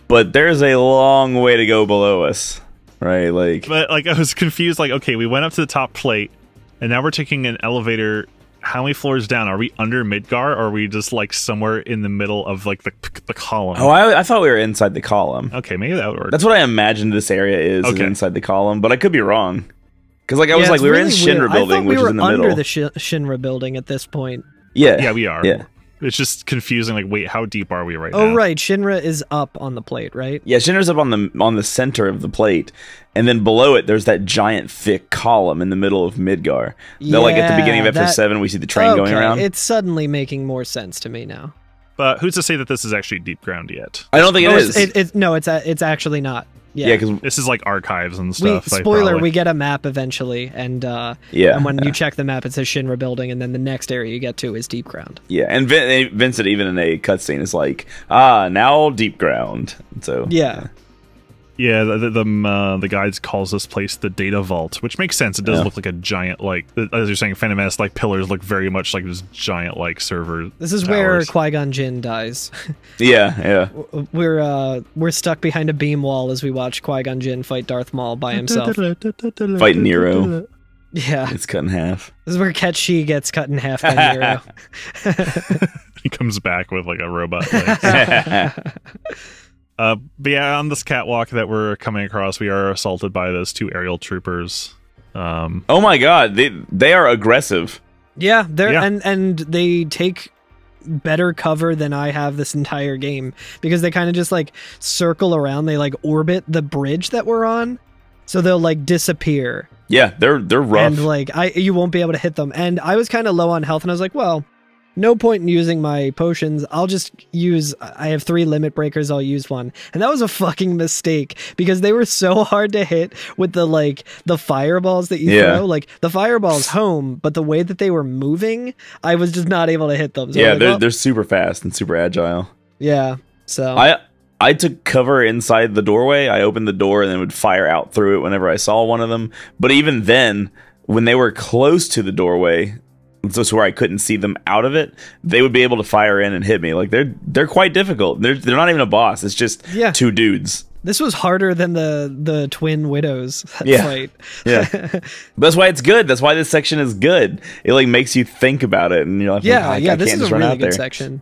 but there's a long way to go below us, right? But like, I was confused. Like, okay, we went up to the top plate, and now we're taking an elevator. How many floors down? Are we under Midgar, or are we just like somewhere in the middle of like the column? Oh, I thought we were inside the column. Okay, maybe that would work. That's what I imagined this area is inside the column, but I could be wrong. Because like I was like, we were in Shinra building, which is in the middle. Under the Shinra building at this point. Yeah, we are. Yeah. It's just confusing. Like, wait, how deep are we right now? Oh, right. Shinra is up on the plate, right? Yeah, Shinra's up on the center of the plate, and then below it, there's that giant thick column in the middle of Midgar. Yeah, like at the beginning of episode 7, we see the train going around. It's suddenly making more sense to me now. But who's to say that this is actually deep ground yet? I don't think it is. No, it's actually not. Yeah, because this is like archives and stuff. Spoiler: we get a map eventually, and when you check the map, it says Shinra building, and then the next area you get to is deep ground. Yeah, and Vincent, even in a cutscene, is like, now deep ground. So yeah, the guide calls this place the Data Vault, which makes sense. It does look like a giant, like, as you're saying, Phantom Menace, like pillars look very much like this giant, like, server. This is where Qui-Gon Jinn dies. Yeah. We're stuck behind a beam wall as we watch Qui-Gon Jinn fight Darth Maul by himself. Fight Nero. Yeah. It's cut in half. This is where Ketchi gets cut in half by Nero. He comes back with, like, a robot But yeah, on this catwalk that we're coming across, we are assaulted by those 2 aerial troopers. Oh my god, they are aggressive. Yeah, and they take better cover than I have this entire game, because they kind of just like circle around. They like orbit the bridge that we're on, so they'll like disappear. Yeah, they're rough, and like you won't be able to hit them. And I was kind of low on health, and I was like, well, no point in using my potions. I'll just use, I have 3 limit breakers, I'll use 1. And that was a fucking mistake, because they were so hard to hit with the fireballs that you throw. Like, the fireball's home, but the way that they were moving, I was just not able to hit them. So they're super fast and super agile. Yeah, so I took cover inside the doorway. I opened the door and then would fire out through it whenever I saw one of them. But even then, when they were close to the doorway, so where I couldn't see them out of it, they would be able to fire in and hit me. Like they're quite difficult. They're not even a boss. It's just two dudes. This was harder than the twin widows fight. Yeah. That's why it's good. That's why this section is good. It like makes you think about it, and you're like, this is a really good section.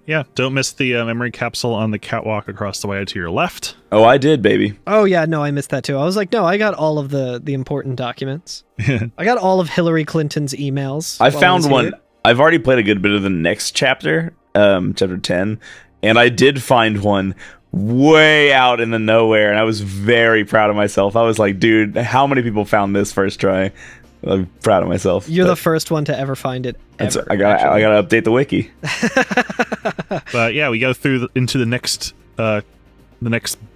Yeah, don't miss the memory capsule on the catwalk across the way to your left. Oh, I did, baby. Oh, yeah, no, I missed that too. I was like, no, I got all of the important documents. I got all of Hillary Clinton's emails. I found one. I've already played a good bit of the next chapter, chapter 10, and I did find one way out in the nowhere, and I was very proud of myself. I was like, dude, how many people found this first try? I'm proud of myself. You're the first one to ever find it. Ever, I gotta update the wiki. But yeah, we go through into the next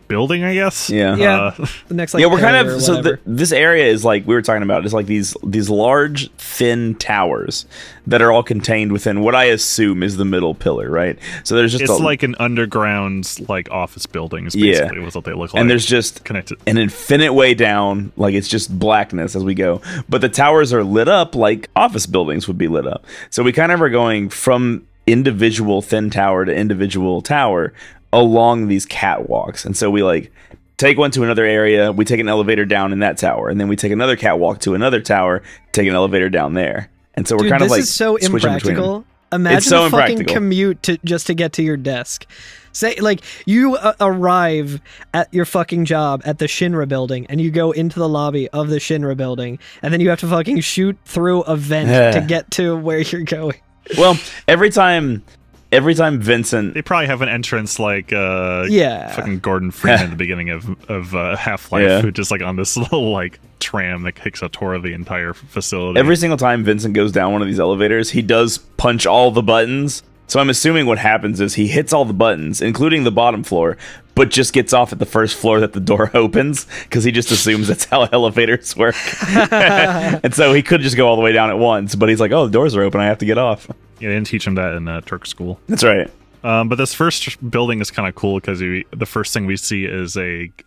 building, I guess. The next we're kind of this area is like we were talking about. It's like these large, thin towers that are all contained within what I assume is the middle pillar, right? So there's just like an underground like office buildings, basically, was what they look like. And there's just connected an infinite way down, like it's just blackness as we go. But the towers are lit up like office buildings would be lit up. So we kind of are going from individual thin tower to individual tower along these catwalks. And so we like take one to another area, we take an elevator down in that tower, and then we take another catwalk to another tower, take an elevator down there. And so we're kind of like, this is so impractical. Imagine the fucking commute just to get to your desk. Say, like, you arrive at your fucking job at the Shinra building, and you go into the lobby of the Shinra building, and then you have to fucking shoot through a vent to get to where you're going. Well, every time Vincent, they probably have an entrance like fucking Gordon Freeman at the beginning of Half-Life, who just like on this little like tram that takes a tour of the entire facility. Every single time Vincent goes down one of these elevators, he does punch all the buttons. So I'm assuming what happens is he hits all the buttons, including the bottom floor, but just gets off at the first floor that the door opens, because he just assumes that's how elevators work. And so he could just go all the way down at once, but he's like, oh, the doors are open, I have to get off. Yeah, they didn't teach him that in Turk school. That's right. But this first building is kind of cool because the first thing we see is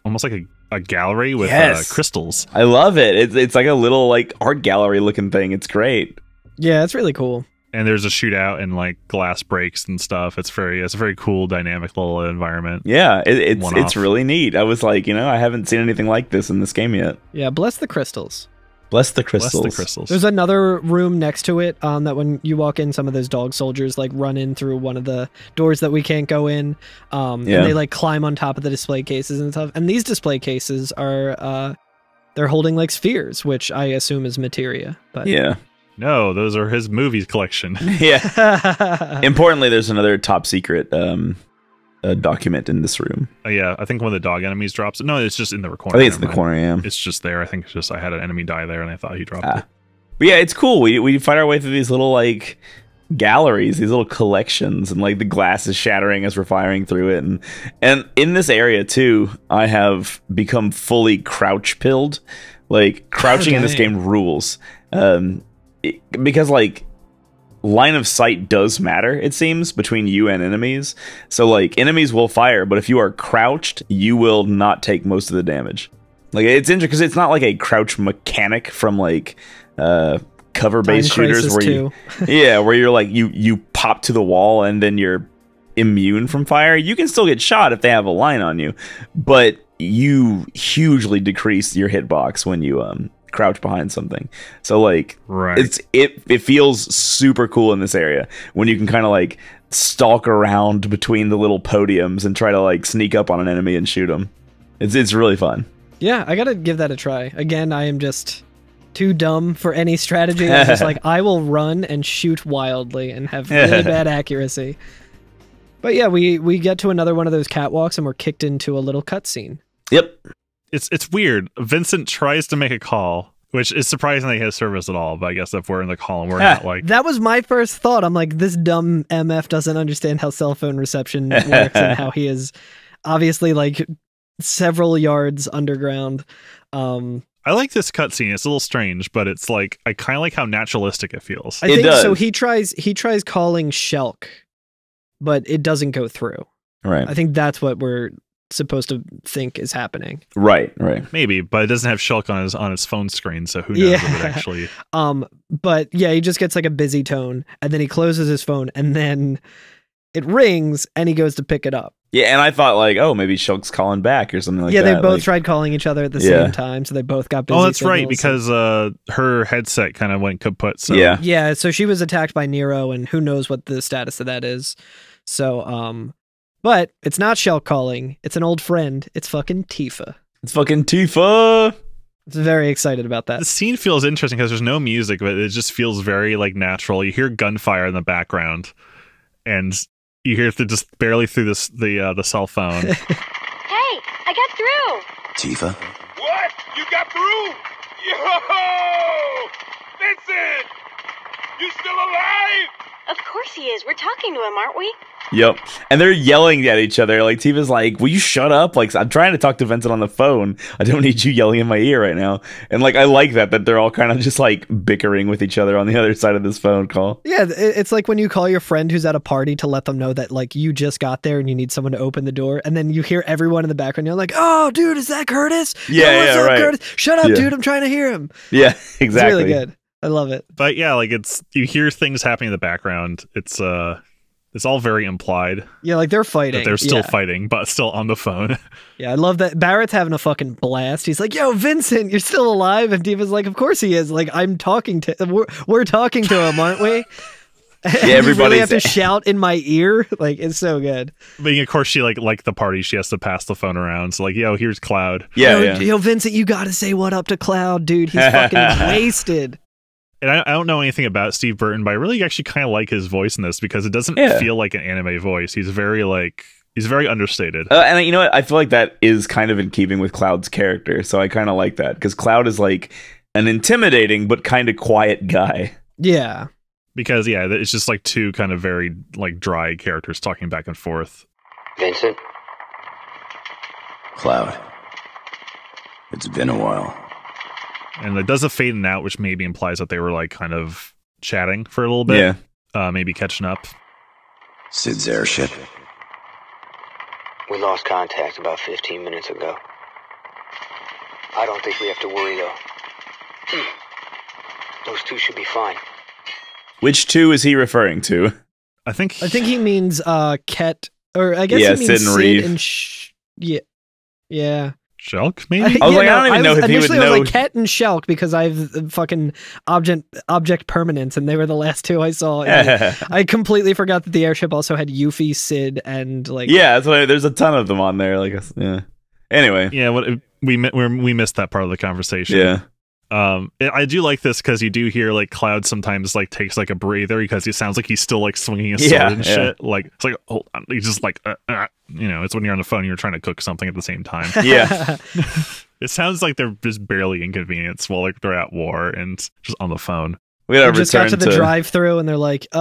almost like a gallery with crystals. I love it. It's like a little like art gallery looking thing. It's great. Yeah, it's really cool. And there's a shootout and like glass breaks and stuff. It's a very cool, dynamic little environment. Yeah, it's really neat. I was like, I haven't seen anything like this in this game yet. Yeah, bless the crystals. Bless the crystals. There's another room next to it that when you walk in, some of those dog soldiers like run in through one of the doors that we can't go in. And they like climb on top of the display cases and stuff. And these display cases are they're holding like spheres, which I assume is materia. But yeah. No, those are his movies collection. Yeah. Importantly, there's another top secret document in this room. Yeah, I think one of the dog enemies drops it. No, it's just in the corner. I think it's in the corner, yeah. It's just there. I think it's just I had an enemy die there and I thought he dropped it. But yeah, it's cool. We fight our way through these little like galleries, these little collections, and like the glass is shattering as we're firing through it. And in this area too, I have become fully crouch pilled. Like crouching in this game rules. Because like line of sight does matter, it seems, between you and enemies. So like enemies will fire, but if you are crouched, you will not take most of the damage. Like it's interesting because it's not like a crouch mechanic from like cover based shooters where where you're like you pop to the wall and then you're immune from fire. You can still get shot if they have a line on you, but you hugely decrease your hitbox when you crouch behind something. So like it feels super cool in this area when you can kind of like stalk around between the little podiums and try to like sneak up on an enemy and shoot them. It's really fun. Yeah, I gotta give that a try. Again, I am just too dumb for any strategy. I'm just like, I will run and shoot wildly and have really bad accuracy. But yeah, we get to another one of those catwalks and we're kicked into a little cutscene. Yep. It's weird. Vincent tries to make a call, which is surprising that he has service at all, but I guess if we're in the call and we're not like... That was my first thought. I'm like, this dumb MF doesn't understand how cell phone reception works and how he is obviously like several yards underground. I like this cutscene. It's a little strange, but it's like, I kind of like how naturalistic it feels. I think so. He tries calling Shulk, but it doesn't go through. Right. I think that's what supposed to think is happening. Right. Maybe, but it doesn't have Shulk on his phone screen, so who knows if it actually. But yeah, he just gets like a busy tone, and then he closes his phone, and then it rings, and he goes to pick it up. Yeah, and I thought like, oh, maybe Shulk's calling back or something like that. Yeah, they both tried calling each other at the same time, so they both got busy. Oh, that's right, signals. Because her headset kind of went kaput. So. Yeah, so she was attacked by Nero, and who knows what the status of that is. So, but it's not Shulk calling. It's an old friend. It's fucking Tifa. It's very excited about that. The scene feels interesting because there's no music, but it just feels very like natural. You hear gunfire in the background, and you hear just barely through the cell phone. Hey, I got through. Tifa? What? You got through? Yo! Vincent! You still alive? Of course he is. We're talking to him, aren't we? Yep. And they're yelling at each other. Like, Tifa's like, will you shut up? Like, I'm trying to talk to Vincent on the phone. I don't need you yelling in my ear right now. And, like, I like that they're all kind of just, like, bickering with each other on the other side of this phone call. Yeah, it's like when you call your friend who's at a party to let them know that, like, you just got there and you need someone to open the door. And then you hear everyone in the background. You're like, oh, dude, is that Curtis? Yeah, what's up, right. Curtis? Shut up, dude. I'm trying to hear him. Yeah, exactly. It's really good. I love it. But yeah, like you hear things happening in the background. It's all very implied. Yeah, like they're fighting. That they're still fighting, but still on the phone. Yeah, I love that. Barrett's having a fucking blast. He's like, yo, Vincent, you're still alive? And Tifa's like, of course he is. Like, we're talking to him, aren't we? Yeah, everybody really have to shout in my ear. Like, it's so good. But of course, she like the party. She has to pass the phone around. So like, yo, here's Cloud. Yo, Vincent, you got to say what up to Cloud, dude. He's fucking wasted. And I don't know anything about Steve Burton, but I really actually kind of like his voice in this because it doesn't feel like an anime voice. He's very understated. And you know what? I feel like that is kind of in keeping with Cloud's character. So I kind of like that because Cloud is like an intimidating but kind of quiet guy. Yeah. Because, it's just like two kind of very like dry characters talking back and forth. Vincent? Cloud. It's been a while. And it does a fade in out, which maybe implies that they were like kind of chatting for a little bit. Yeah. Maybe catching up. Sid's airship. We lost contact about 15 minutes ago. I don't think we have to worry, though. Those two should be fine. Which two is he referring to? I think he means Ket, or I guess he means Sid and Reeve. Yeah. Shulk, maybe? I don't even know if he would know. I was like Ket and Shulk because I have fucking object permanence, and they were the last two I saw. I completely forgot that the airship also had Yuffie, Sid, and like. Yeah, that's why there's a ton of them on there. Like, yeah. Anyway. Yeah, we missed that part of the conversation. Yeah. I do like this because you do hear like Cloud sometimes like takes like a breather because he sounds like he's still like swinging his sword and shit. Like it's like hold on, he's just like it's when you're on the phone you're trying to cook something at the same time. Yeah. It sounds like they're just barely inconvenienced while like they're at war and just on the phone. We gotta just got to the drive-through and they're like, can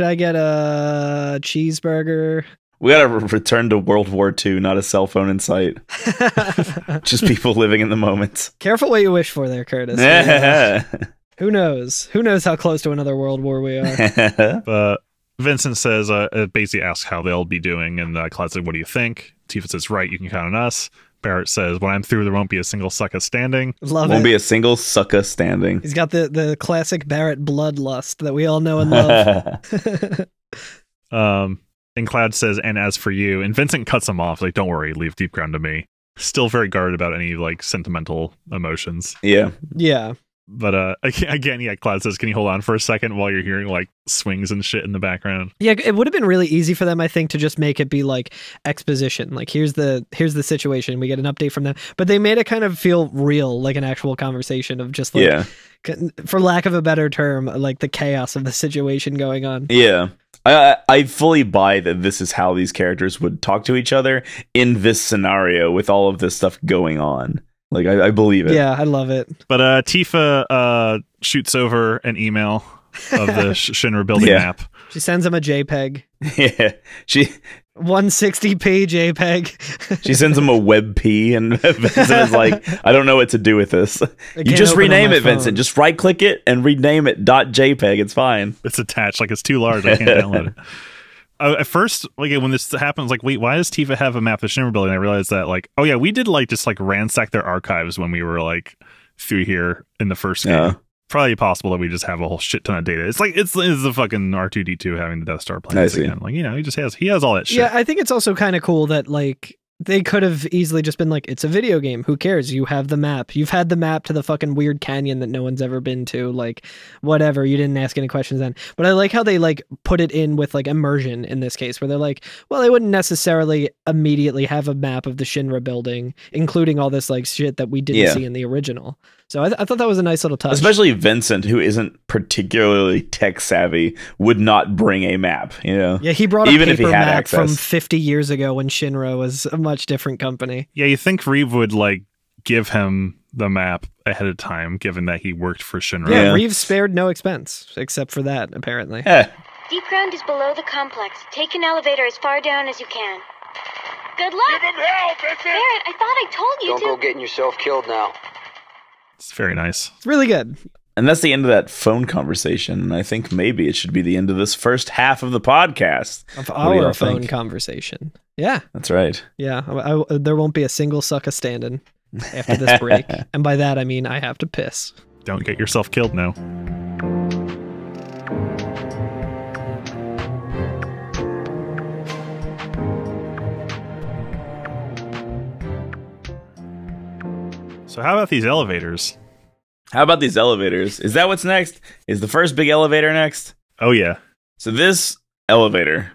I get a cheeseburger? We gotta return to World War II, not a cell phone in sight. Just people living in the moment. Careful what you wish for there, Curtis. Who knows? Who knows how close to another world war we are? Vincent says, basically asks how they'll be doing, and Cloud said, what do you think? Tifa says, right, you can count on us. Barrett says, when I'm through, there won't be a single sucker standing. Won't be a single sucker standing. He's got the classic Barrett bloodlust that we all know and love. And Cloud says, and as for you, and Vincent cuts him off, like, don't worry, leave Deep Ground to me. Still very guarded about any, like, sentimental emotions. Yeah. Yeah. But, again, Cloud says, can you hold on for a second while you're hearing, like, swings and shit in the background? Yeah, it would have been really easy for them, I think, to just make it be, like, exposition. Like, here's the situation, we get an update from them. But they made it kind of feel real, like an actual conversation of just, like, for lack of a better term, like, the chaos of the situation going on. Yeah. I fully buy that this is how these characters would talk to each other in this scenario with all of this stuff going on. Like, I believe it. Yeah, I love it. But Tifa shoots over an email of the Shinra building map. She sends him a JPEG. Yeah. 160p JPEG. She sends him a WebP, and Vincent is like, I don't know what to do with this. You just rename it, Vincent. Just right-click it and rename it .jpeg. It's fine. It's attached. Like, it's too large. I can't download it. At first, like when this happens, like, wait, why does Tifa have a map of Shinra Building? I realized that, like, oh yeah, we did like just like ransack their archives when we were like through here in the first game. Probably possible that we just have a whole shit ton of data. It's like it's the fucking R2D2 having the Death Star plans again. Like, you know, he has all that shit. Yeah, I think it's also kind of cool that like they could have easily just been like, it's a video game. Who cares? You have the map. You've had the map to the fucking weird canyon that no one's ever been to. Like, whatever. You didn't ask any questions then. But I like how they like put it in with like immersion in this case, where they're like, well, they wouldn't necessarily immediately have a map of the Shinra building, including all this like shit that we didn't see in the original. So I thought that was a nice little touch. Especially Vincent, who isn't particularly tech savvy, would not bring a map, you know? Yeah, he brought even a if he paper had map access. from 50 years ago when Shinra was a much different company. Yeah, you think Reeve would like give him the map ahead of time, given that he worked for Shinra. Yeah, Reeve spared no expense, except for that, apparently. Deep ground is below the complex. Take an elevator as far down as you can. Good luck! Give him hell, Vincent! Barrett, I thought I told you Don't go getting yourself killed now. It's very nice. It's really good. And that's the end of that phone conversation. I think maybe it should be the end of this first half of the podcast. Of our phone conversation. Yeah. That's right. Yeah. There won't be a single sucker standing after this break. And by that, I mean I have to piss. Don't get yourself killed now. So how about these elevators? Is that what's next? Is the first big elevator next? Oh, yeah. So this elevator,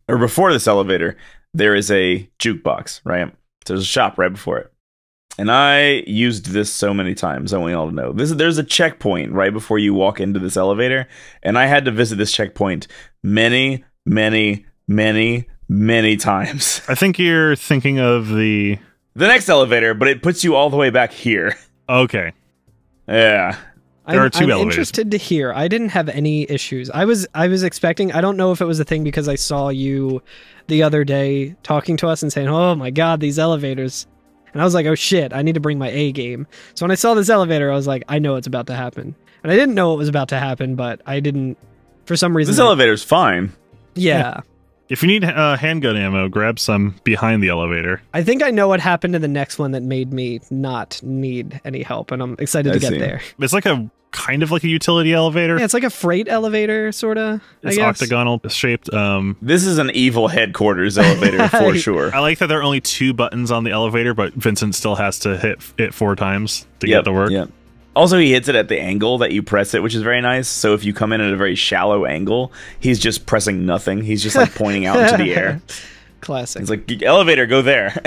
or before this elevator, there is a jukebox, right? So there's a shop right before it. And I used this so many times, I want you all to know. There's a checkpoint right before you walk into this elevator, and I had to visit this checkpoint many, many, many, many times. I think you're thinking of the next elevator, but it puts you all the way back here. Okay. Yeah. There are two I'm elevators. interested to hear. I didn't have any issues. I was expecting, I don't know if it was a thing because I saw you the other day talking to us and saying, oh my God, these elevators. And I was like, oh shit, I need to bring my A game. So when I saw this elevator, I was like, I know it's about to happen. And I didn't know it was about to happen, but I didn't, for some reason. This elevator's fine. Yeah. If you need handgun ammo, grab some behind the elevator. I think I know what happened in the next one that made me not need any help, and I'm excited to get there. It's like a kind of like a utility elevator. Yeah, it's like a freight elevator, sort of. It's octagonal shaped. This is an evil headquarters elevator for sure. I like that there are only 2 buttons on the elevator, but Vincent still has to hit it 4 times to get it to work. Yep. Also, he hits it at the angle that you press it, which is very nice. So if you come in at a very shallow angle, he's just pressing nothing. He's just like pointing out into the air. Classic. It's like, elevator, go there.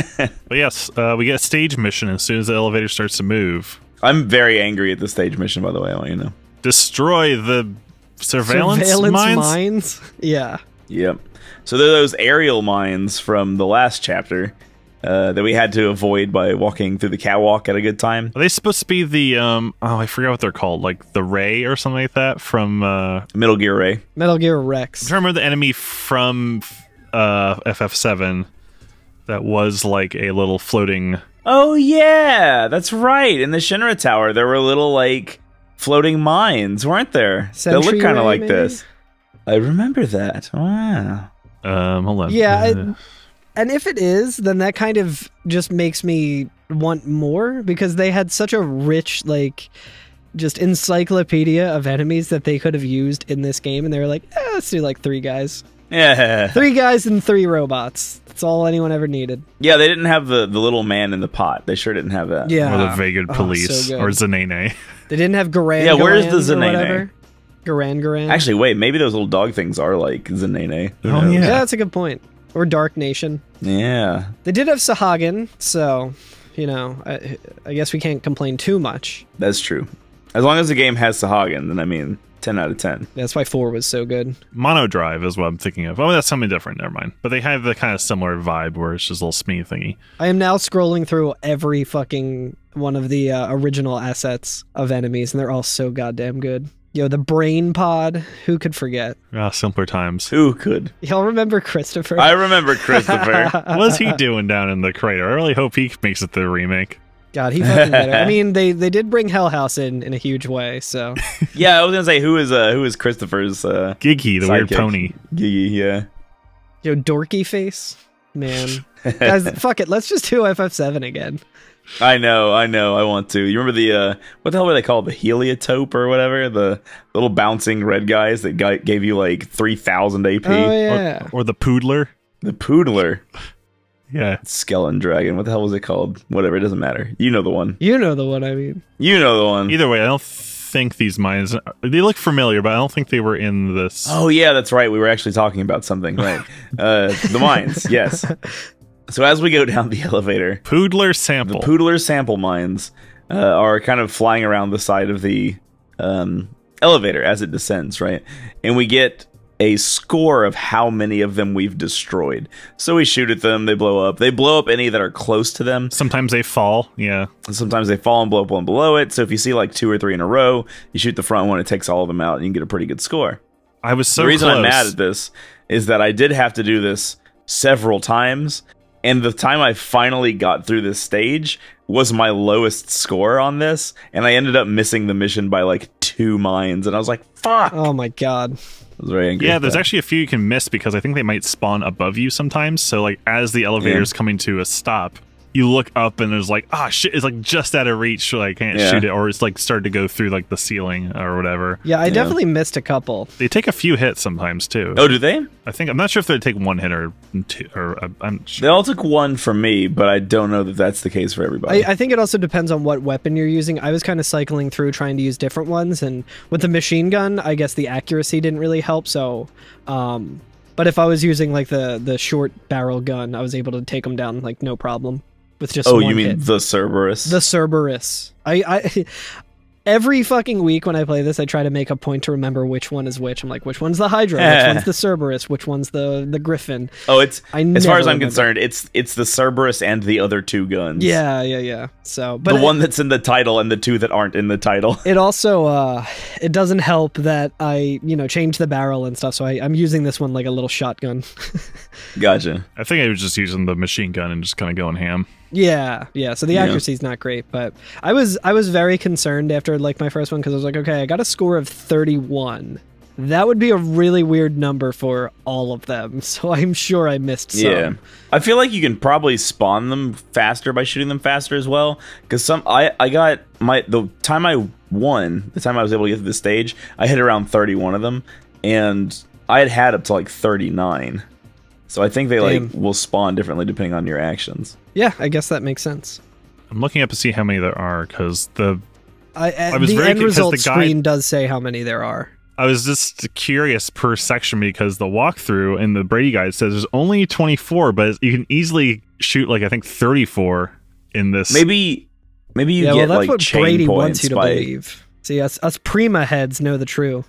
But yes, we get a stage mission as soon as the elevator starts to move. I'm very angry at the stage mission, by the way. I want you to know. Destroy the surveillance mines? Yeah. Yep. So they're those aerial mines from the last chapter. That we had to avoid by walking through the catwalk at a good time. Are they supposed to be the I forgot what they're called, like the Ray or something like that from Metal Gear Ray. Metal Gear Rex. I'm trying to remember the enemy from FF7 that was like a little floating. Oh yeah, that's right. In the Shinra Tower, there were little like floating mines, weren't there? They look kind of like this. I remember that. Wow. Hold on. Yeah. And if it is, then that kind of just makes me want more, because they had such a rich, like, just encyclopedia of enemies that they could have used in this game, and they were like, let's do like 3 guys. Yeah. 3 guys and 3 robots. That's all anyone ever needed. Yeah, they didn't have the little man in the pot. They sure didn't have that. Yeah. Or the Vagad Police, so or Zanene. They didn't have Garan. Yeah, where's the Zanene? Garan. Actually, wait, maybe those little dog things are like Zanene. Oh, yeah. Yeah, that's a good point. Or Dark Nation. Yeah. They did have Sahagin, so, you know, I guess we can't complain too much. That's true. As long as the game has Sahagin, then I mean, 10 out of 10. That's why 4 was so good. Mono Drive is what I'm thinking of. Oh, that's something different. Never mind. But they have the kind of similar vibe where it's just a little smee thingy. I am now scrolling through every fucking one of the original assets of enemies, and they're all so goddamn good. Yo, the brain pod. Who could forget? Simpler times. Who could? Y'all remember Christopher? I remember Christopher. What's he doing down in the crater? I really hope he makes it to the remake. God, he fucking better. I mean, they did bring Hell House in a huge way, so. Yeah, I was gonna say who is Christopher's Gigi, the weird pony. Gigi, yeah. Yo, dorky face, man. Guys, fuck it. Let's just do FF7 again. I know. I want to. You remember the what the hell were they called? The heliotope or whatever? The little bouncing red guys that gave you like 3,000 AP. Oh yeah. Or the Poodler. The Poodler. Yeah. Skeleton Dragon. What the hell was it called? Whatever. It doesn't matter. You know the one. You know the one. I mean. You know the one. Either way, I don't think these mines. They look familiar, but I don't think they were in this. Oh yeah, that's right. We were actually talking about something. Right. The mines. Yes. So as we go down the elevator, Poodler sample. The Poodler sample mines are kind of flying around the side of the elevator as it descends, right? And we get a score of how many of them we've destroyed. So we shoot at them, they blow up. They blow up any that are close to them. Sometimes they fall, yeah. Sometimes they fall and blow up one below it. So if you see like 2 or 3 in a row, you shoot the front one, it takes all of them out, and you can get a pretty good score. I was so The reason close. I'm mad at this is that I did have to do this several times, and the time I finally got through this stage was my lowest score on this, and I ended up missing the mission by like 2 mines, and I was like, fuck! Oh my god. I was very angry. Yeah, there's actually a few you can miss because I think they might spawn above you sometimes. So like as the elevator's coming to a stop, you look up and there's like, ah, shit, it's like just out of reach, so I can't shoot it, or it's like started to go through like the ceiling or whatever. Yeah, I definitely missed a couple. They take a few hits sometimes too. Oh, do they? I think I'm not sure if they take 1 hit or 2, or I'm sure. They all took 1 from me, but I don't know that that's the case for everybody. I think it also depends on what weapon you're using. I was kind of cycling through trying to use different ones, and with the machine gun, I guess the accuracy didn't really help. So, but if I was using like the short barrel gun, I was able to take them down like no problem. With just one you mean hit. the Cerberus? The Cerberus. I every fucking week when I play this, I try to make a point to remember which one is which. I'm like, which one's the Hydra? Which one's the Cerberus? Which one's the Griffin? Oh, it's as far as I'm remember. concerned, it's the Cerberus and the other 2 guns. Yeah. So, but the one that's in the title and the 2 that aren't in the title. It also it doesn't help that I change the barrel and stuff. So I'm using this one like a little shotgun. Gotcha. I think I was just using the machine gun and just kind of going ham. Yeah. So the accuracy's not great, but I was very concerned after like my first one because I was like, okay, I got a score of 31. That would be a really weird number for all of them, so I'm sure I missed some. Yeah, I feel like you can probably spawn them faster by shooting them faster as well. Because I got the time I was able to get to this stage, I hit around 31 of them, and I had up to like 39. So I think they like will spawn differently depending on your actions. Yeah, I guess that makes sense. I'm looking up to see how many there are because the end result screen does say how many there are. I was just curious per section because the walkthrough in the Brady guide says there's only 24, but you can easily shoot like I think 34 in this. Maybe you get that's like what chain Brady points wants you to believe. See, us Prima heads know the true.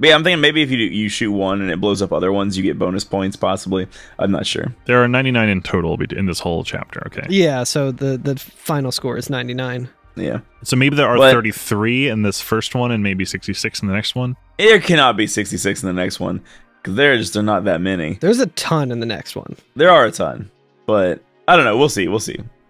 But yeah, I'm thinking maybe if you shoot one and it blows up other ones, you get bonus points, possibly. I'm not sure. There are 99 in total in this whole chapter, okay. Yeah, so the final score is 99. Yeah. So maybe there are 33 in this first one and maybe 66 in the next one? There cannot be 66 in the next one, because there are not that many. There's a ton in the next one. There are a ton, but I don't know. We'll see. Well,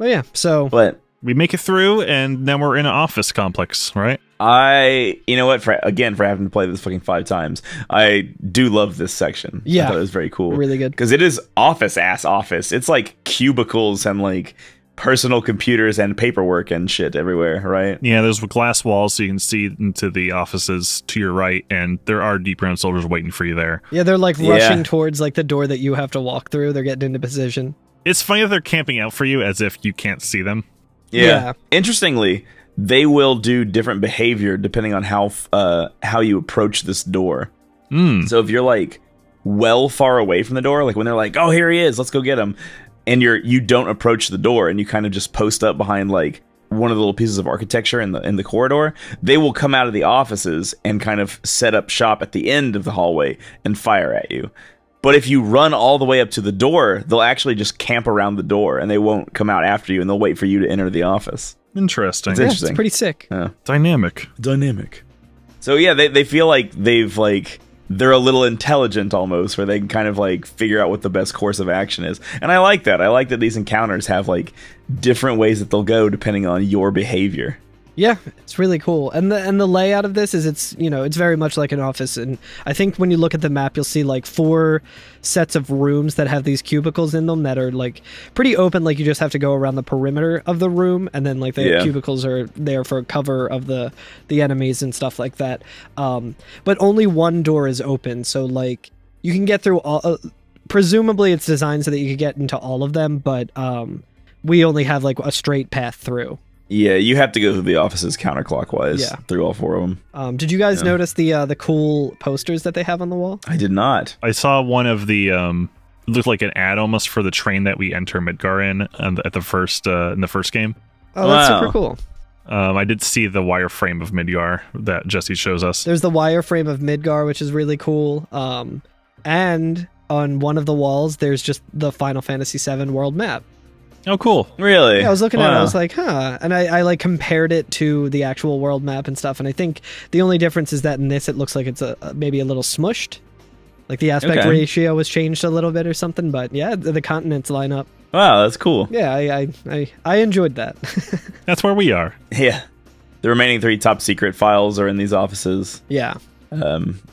yeah, so... But we make it through, and now we're in an office complex, right? You know what? For having to play this fucking 5 times, I do love this section. Yeah. I thought it was very cool. Really good. Because it is office. It's like cubicles and like personal computers and paperwork and shit everywhere, right? Yeah, there's glass walls so you can see into the offices to your right, and there are deep ground soldiers waiting for you there. Yeah, they're like rushing towards like the door that you have to walk through. They're getting into position. It's funny that they're camping out for you as if you can't see them. Yeah. Interestingly, they will do different behavior depending on how you approach this door. So if you're like well far away from the door, like when they're like, "Oh, here he is, let's go get him," and you don't approach the door and you kind of just post up behind like one of the little pieces of architecture in the corridor, they will come out of the offices and kind of set up shop at the end of the hallway and fire at you. But if you run all the way up to the door, they'll actually just camp around the door and they won't come out after you, and they'll wait for you to enter the office. Interesting. It's interesting. It's pretty sick. Yeah. Dynamic. So yeah, they feel like they're a little intelligent almost, where they can kind of like figure out what the best course of action is. And I like that. I like that these encounters have like different ways that they'll go depending on your behavior. Yeah, it's really cool. And the layout of this is it's very much like an office. And I think when you look at the map, you'll see like 4 sets of rooms that have these cubicles in them that are like pretty open. Like you just have to go around the perimeter of the room, and then like the cubicles are there for cover of the enemies and stuff like that. But only one door is open, so like you can get through all. Presumably, it's designed so that you could get into all of them, but we only have like a straight path through. Yeah, you have to go through the offices counterclockwise through all 4 of them. Did you guys notice the cool posters that they have on the wall? I did not. I saw one of the looked like an ad almost for the train that we enter Midgar in at the first in the first game. Oh, that's super cool. I did see the wireframe of Midgar that Jesse shows us. There's the wireframe of Midgar, which is really cool. And on one of the walls, there's just the Final Fantasy VII world map. Oh, cool. Really? Yeah, I was looking at it, I was like, huh. And I like compared it to the actual world map and stuff, and I think the only difference is that in this it looks like it's maybe a little smushed. Like the aspect ratio was changed a little bit or something, but yeah, the continents line up. Wow, that's cool. Yeah, I enjoyed that. That's where we are. Yeah. The remaining 3 top secret files are in these offices. Yeah.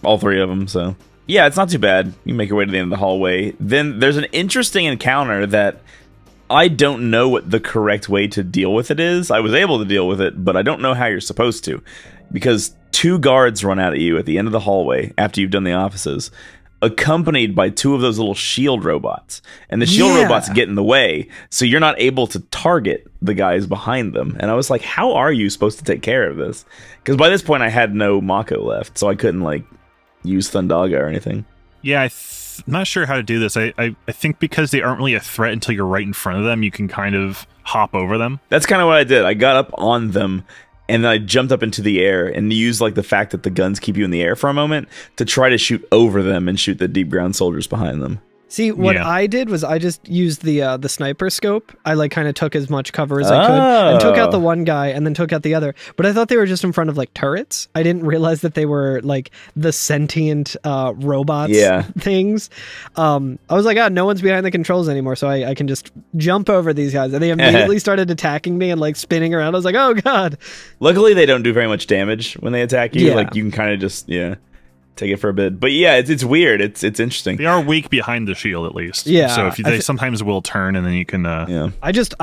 All 3 of them, so... Yeah, it's not too bad. You make your way to the end of the hallway. Then there's an interesting encounter that I don't know what the correct way to deal with it is. I was able to deal with it, but I don't know how you're supposed to. Because 2 guards run out at you at the end of the hallway after you've done the offices, accompanied by 2 of those little shield robots. And the shield robots get in the way, so you're not able to target the guys behind them. And I was like, how are you supposed to take care of this? Because by this point I had no Mako left, so I couldn't like use Thundaga or anything. Yeah, I'm not sure how to do this. I think because they aren't really a threat until you're right in front of them, you can kind of hop over them. That's kind of what I did. I got up on them, and then I jumped up into the air and used like the fact that the guns keep you in the air for a moment to try to shoot over them and shoot the deep ground soldiers behind them. See, what I did was I just used the sniper scope. I like kind of took as much cover as I could and took out the one guy and then took out the other. But I thought they were just in front of like turrets. I didn't realize that they were like the sentient robots things. I was like, no one's behind the controls anymore, so I can just jump over these guys. And they immediately started attacking me and like spinning around. I was like, oh god. Luckily, they don't do very much damage when they attack you. Like you can kind of just take it for a bit, but yeah, it's weird. It's interesting. They are weak behind the shield, at least. Yeah. So if they sometimes will turn, and then you can. I just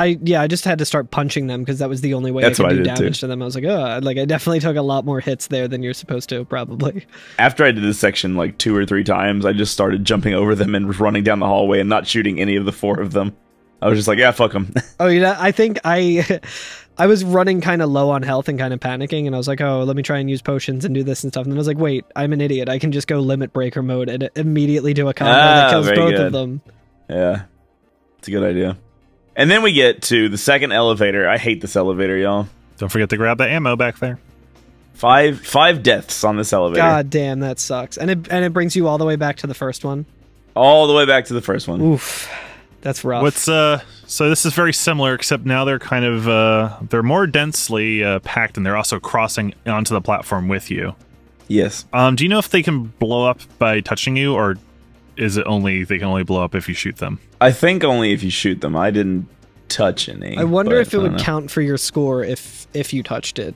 had to start punching them because that was the only way I could do damage to them. I was like, I definitely took a lot more hits there than you're supposed to, probably. After I did this section like 2 or 3 times, I just started jumping over them and running down the hallway and not shooting any of the 4 of them. I was just like, yeah, fuck them. Oh, I think I was running kind of low on health and kind of panicking, and I was like, oh, let me try and use potions and do this and stuff. And then I was like, wait, I'm an idiot. I can just go limit breaker mode and immediately do a combo that kills both of them. Yeah, it's a good idea. And then we get to the second elevator. I hate this elevator, y'all. Don't forget to grab the ammo back there. 5 deaths on this elevator. God damn, that sucks. And it brings you all the way back to the first one. All the way back to the first one. Oof. That's rough. So this is very similar, except now they're kind of they're more densely packed, and they're also crossing onto the platform with you. Yes. Do you know if they can blow up by touching you, or is it only they can only blow up if you shoot them? I think only if you shoot them. I didn't touch any. I wonder if it would count for your score if you touched it.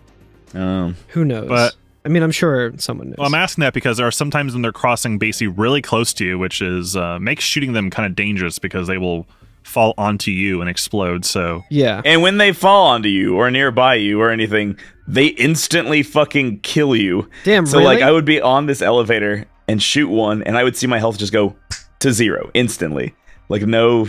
Who knows? But I mean, I'm sure someone knows. Well, I'm asking that because there are sometimes when they're crossing basically really close to you, which is makes shooting them kind of dangerous because they will fall onto you and explode. So yeah, and when they fall onto you or nearby you or anything, they instantly fucking kill you. Damn. So really? like I would be on this elevator and shoot one, and I would see my health just go to 0 instantly. Like no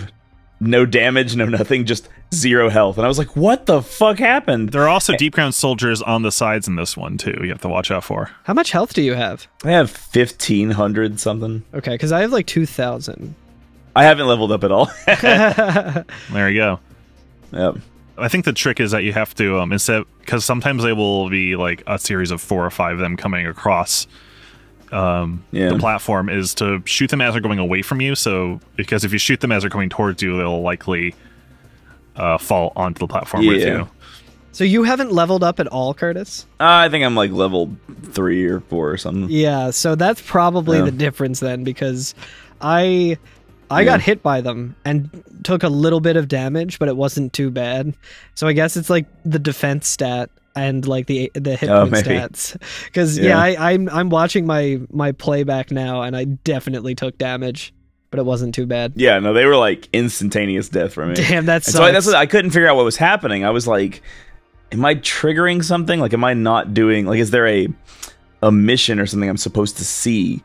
damage, no nothing, just 0 health. And I was like, what the fuck happened? There are also deep ground soldiers on the sides in this one too. You have to watch out for. How much health do you have? I have 1,500 something. Okay, because I have like 2,000. I haven't leveled up at all. There you go. Yep. I think the trick is that you have to instead, because sometimes they will be like a series of 4 or 5 of them coming across the platform, is to shoot them as they're going away from you. So because if you shoot them as they're coming towards you, they'll likely fall onto the platform with you. So you haven't leveled up at all, Curtis? I think I'm like level 3 or 4 or something. Yeah, so that's probably the difference then, because I got hit by them and took a little bit of damage, but it wasn't too bad. So I guess it's like the defense stat and like the hit point stats. Because I'm watching my playback now, and I definitely took damage, but it wasn't too bad. Yeah, no, they were like instantaneous death for me. Damn, that sucks. So that's what, I couldn't figure out what was happening. I was like, am I triggering something? Like, am I not doing, like, is there a mission or something I'm supposed to see?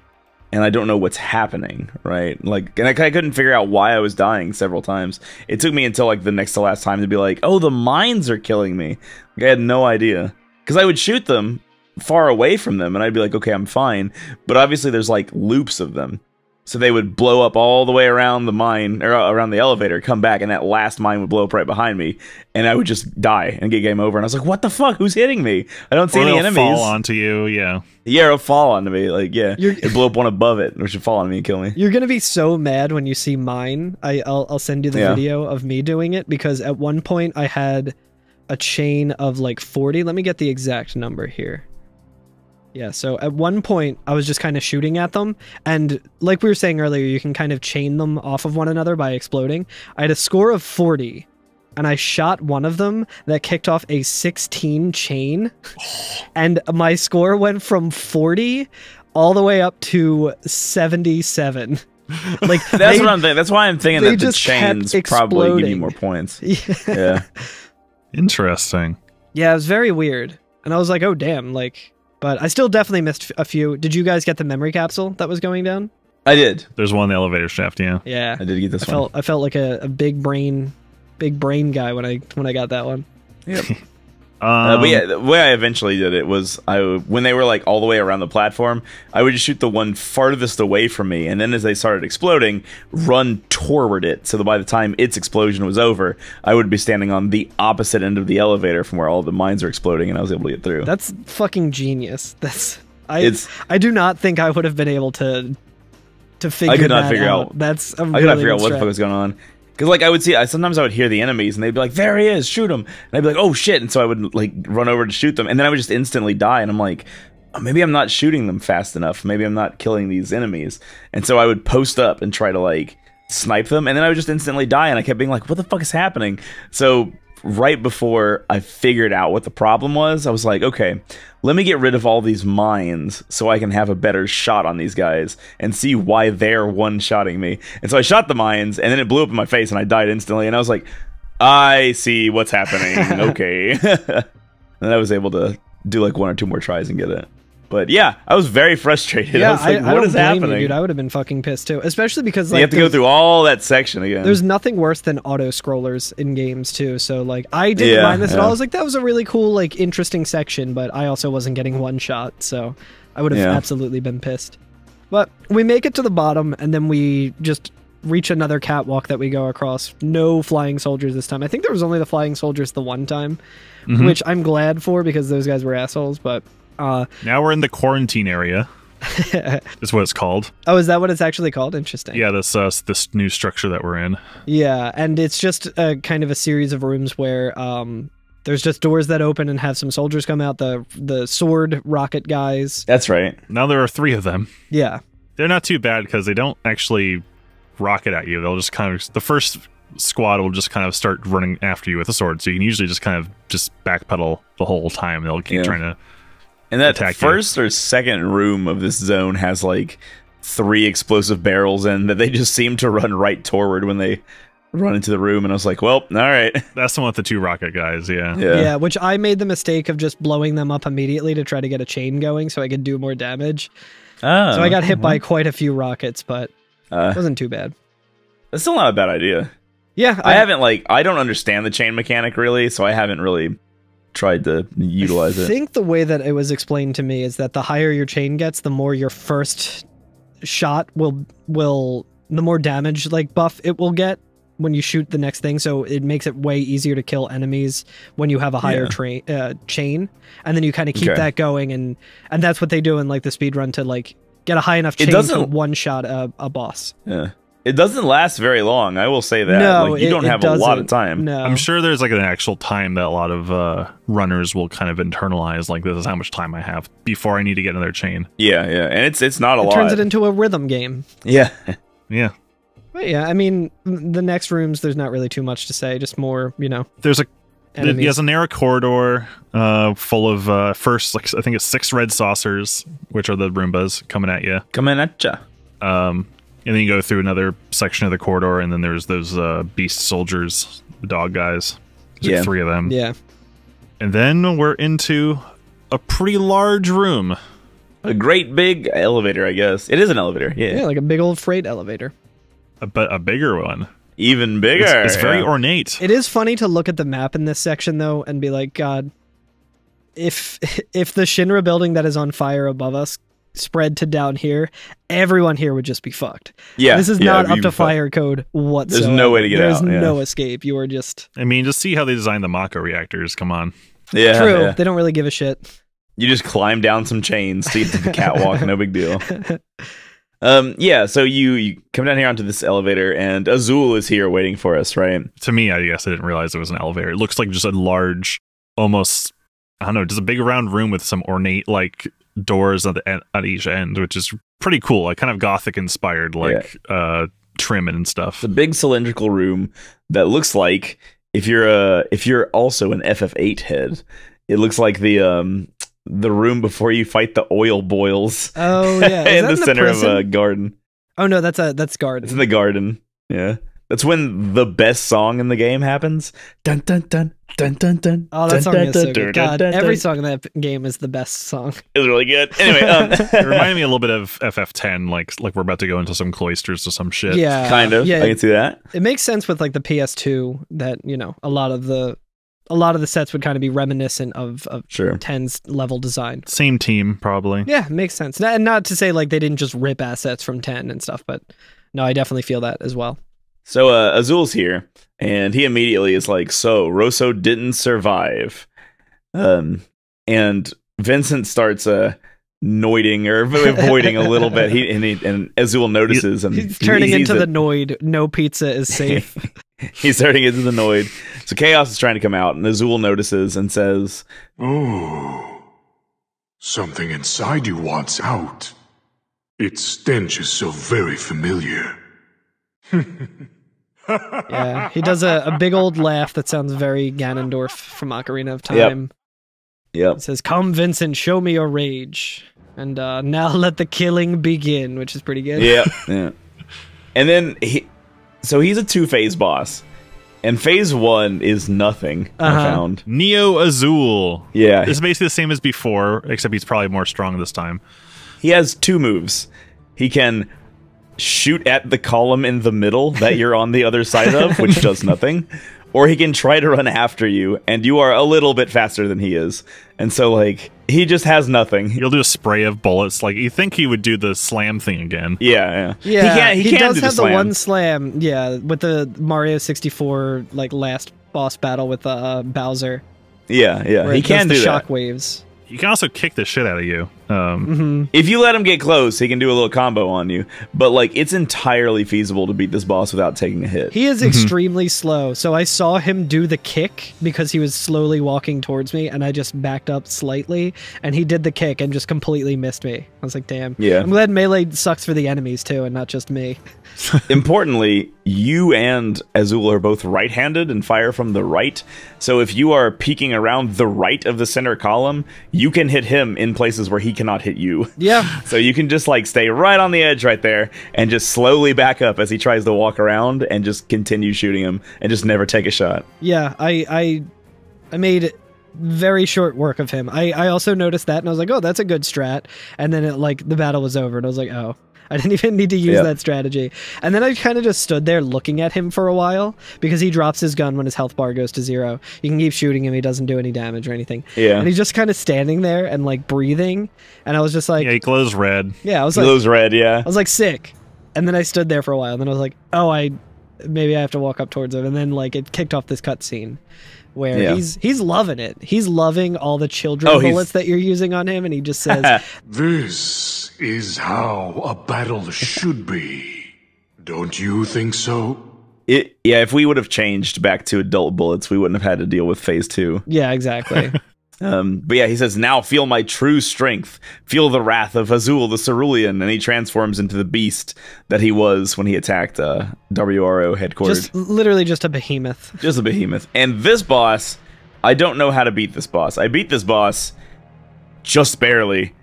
And I don't know what's happening, right? Like, and I couldn't figure out why I was dying several times. It took me until like the next to last time to be like, oh, the mines are killing me. Like, I had no idea. Because I would shoot them far away from them, and I'd be like, okay, I'm fine. But obviously there's like loops of them. So they would blow up all the way around the mine, or around the elevator, come back, and that last mine would blow up right behind me, and I would just die and get game over. And I was like, what the fuck? Who's hitting me? I don't see any enemies. Fall onto you, yeah. Yeah, it'll fall onto me, like, yeah. It'd blow up one above it, which would fall on me and kill me. You're going to be so mad when you see mine. I'll send you the video of me doing it, because at one point I had a chain of like 40. Let me get the exact number here. Yeah, so at one point, I was just kind of shooting at them, and like we were saying earlier, you can kind of chain them off of one another by exploding. I had a score of 40, and I shot one of them that kicked off a 16 chain, and my score went from 40 all the way up to 77. Like that's what I'm thinking. That's why I'm thinking that the chains probably give you more points. Yeah. Interesting. Yeah, it was very weird, and I was like, oh damn, like... But I still definitely missed a few. Did you guys get the memory capsule that was going down? I did. There's one in the elevator shaft, yeah. Yeah. I did get this one. I felt like a big brain guy when I got that one. Yep. But yeah, the way I eventually did it was when they were like all the way around the platform, I would just shoot the one farthest away from me, and then as they started exploding, run toward it, so that by the time its explosion was over, I would be standing on the opposite end of the elevator from where all the mines are exploding, and I was able to get through. That's fucking genius. I do not think I would have been able to figure that out. I could not figure out. That's a I could not figure out what the fuck was going on. Because, like, I would see, sometimes I would hear the enemies, and they'd be like, there he is, shoot him. And I'd be like, oh, shit. And so I would, like, run over to shoot them, and then I would just instantly die, and I'm like, oh, maybe I'm not shooting them fast enough. Maybe I'm not killing these enemies. And so I would post up and try to, like, snipe them, and then I would just instantly die, and I kept being like, what the fuck is happening? So right before I figured out what the problem was, I was like, okay, let me get rid of all these mines so I can have a better shot on these guys and see why they're one-shotting me. And so I shot the mines, and then it blew up in my face, and I died instantly, and I was like, I see what's happening. Okay. And I was able to do like one or two more tries and get it. But yeah, I was very frustrated. Yeah, I was like, what is happening? You, dude, I would have been fucking pissed too. Especially because like, you have to go through all that section again. There's nothing worse than auto-scrollers in games too. So like, I didn't mind this at all. I was like, that was a really cool, like, interesting section, but I also wasn't getting one shot. So I would have absolutely been pissed. But we make it to the bottom, and then we just reach another catwalk that we go across. No flying soldiers this time. I think there was only the flying soldiers the one time, which I'm glad for because those guys were assholes, but... now we're in the quarantine area. Is what it's called. Oh, is that what it's actually called? Interesting. Yeah, this new structure that we're in. Yeah, and it's just a kind of a series of rooms where there's just doors that open and have some soldiers come out. The sword rocket guys. That's right. Now there are 3 of them. Yeah, they're not too bad because they don't actually rocket at you. They'll just kind of, the first squad will just kind of start running after you with a sword, so you can usually just kind of just backpedal the whole time. They'll keep trying to. And that first or second room of this zone has like 3 explosive barrels in that they just seem to run right toward when they run into the room. And I was like, well, all right. That's the one with the 2 rocket guys, yeah. Yeah, which I made the mistake of just blowing them up immediately to try to get a chain going so I could do more damage. Oh, so I got hit by quite a few rockets, but it wasn't too bad. That's still not a bad idea. Yeah. I don't understand the chain mechanic really, so I haven't really tried to utilize it. I think the way that it was explained to me is that the higher your chain gets, the more your first shot will the more damage like buff it will get when you shoot the next thing. So it makes it way easier to kill enemies when you have a higher chain, and then you kind of keep that going, and that's what they do in like the speed run to like get a high enough chain to one shot a boss. Yeah. It doesn't last very long, I will say that. No, like, you don't have a lot of time. No. I'm sure there's like an actual time that a lot of runners will kind of internalize, like, this is how much time I have before I need to get another chain. Yeah, and it's not a lot. It turns it into a rhythm game. Yeah. Yeah. But yeah, I mean, the next rooms, there's not really too much to say, just more, you know. There's a enemies. He has a narrow corridor full of first, like, I think it's 6 red saucers, which are the Roombas coming at you. Coming at ya. And then you go through another section of the corridor, and then there's those beast soldiers, the dog guys. There's like 3 of them. Yeah. And then we're into a pretty large room. A great big elevator, I guess. It is an elevator, yeah. Yeah, like a big old freight elevator. But a bigger one. Even bigger. It's very ornate. It is funny to look at the map in this section, though, and be like, God, if the Shinra building that is on fire above us spread to down here, everyone here would just be fucked. Yeah. This is not up to fire code whatsoever. There's no way to get out. There's no escape. You are just... I mean, just see how they designed the Mako reactors. Come on. Yeah. True. Yeah. They don't really give a shit. You just climb down some chains to get to the catwalk. No big deal. Yeah, so you come down here onto this elevator, and Azul is here waiting for us, right? To me, I guess I didn't realize it was an elevator. It looks like just a large, almost, I don't know, just a big round room with some ornate, like, doors at each end, which is pretty cool. Like, kind of Gothic inspired, like, trim and stuff. It's a big cylindrical room that looks like, if you're also an FF8 head, it looks like the room before you fight the oil boils. Oh yeah, in the center of a garden. Oh no, that's garden. It's in the garden. Yeah, that's when the best song in the game happens. Dun dun dun dun dun dun. Oh, that song is so good. God, every song in that game is the best song. It's really good. Anyway, it reminded me a little bit of FF10, like we're about to go into some cloisters or some shit. Yeah, kind of. Yeah, I can see that. It makes sense with like the PS2 that a lot of the sets would kind of be reminiscent of sure. 10's level design. Same team, probably. Yeah, makes sense. And not to say like they didn't just rip assets from 10 and stuff, but no, I definitely feel that as well. So Azul's here, and he immediately is like, so Rosso didn't survive. And Vincent starts noiding or avoiding a little bit. And Azul notices, and he's turning into the Noid. No pizza is safe. He's turning into the Noid. So Chaos is trying to come out, and Azul notices and says, "Oh, something inside you wants out. Its stench is so very familiar." Yeah, he does a big old laugh that sounds very Ganondorf from Ocarina of Time. Yep. He says, "Come, Vincent, show me your rage. And now let the killing begin," which is pretty good. Yeah. And then he's a 2-phase boss. And phase 1 is nothing, I found. Neo Azul. Yeah. It's basically the same as before, except he's probably more strong this time. He has 2 moves. He can shoot at the column in the middle that you're on the other side of, which does nothing. Or he can try to run after you, and you are a little bit faster than he is. And so, like, he just has nothing. He'll do a spray of bullets. Like, you think he would do the slam thing again. Yeah. He does have the one slam, with the Mario 64, like, last boss battle with Bowser. Yeah. He can do that. Shockwaves. He can also kick the shit out of you. If you let him get close, he can do a little combo on you. But, like, it's entirely feasible to beat this boss without taking a hit. He is extremely slow. So I saw him do the kick because he was slowly walking towards me, and I just backed up slightly, and he did the kick and just completely missed me. I was like, damn. Yeah. I'm glad Melee sucks for the enemies, too, and not just me. Importantly, you and Azul are both right-handed and fire from the right. So if you are peeking around the right of the center column, you can hit him in places where he cannot hit you. Yeah. So you can just like stay right on the edge right there and just slowly back up as he tries to walk around and just continue shooting him and just never take a shot. Yeah, I made very short work of him. I also noticed that and I was like, oh, that's a good strat. And then the battle was over and I was like, oh, I didn't even need to use that strategy. And then I kind of just stood there looking at him for a while because he drops his gun when his health bar goes to 0. You can keep shooting him. He doesn't do any damage or anything. Yeah. And he's just kind of standing there and like breathing. And I was just like... Yeah, he glows red. Yeah, I was he like... glows red, yeah. I was like, sick. And then I stood there for a while. And then I was like, oh, maybe I have to walk up towards him. And then like it kicked off this cutscene where he's loving it. He's loving all the children bullets that you're using on him. And he just says... This is how a battle should be. Don't you think so? If we would have changed back to adult bullets, we wouldn't have had to deal with phase 2. Yeah, exactly. But yeah, he says, now feel my true strength. Feel the wrath of Azul the Cerulean. And he transforms into the beast that he was when he attacked WRO headquarters. Literally just a behemoth. Just a behemoth. And this boss I don't know how to beat this boss. I beat this boss just barely,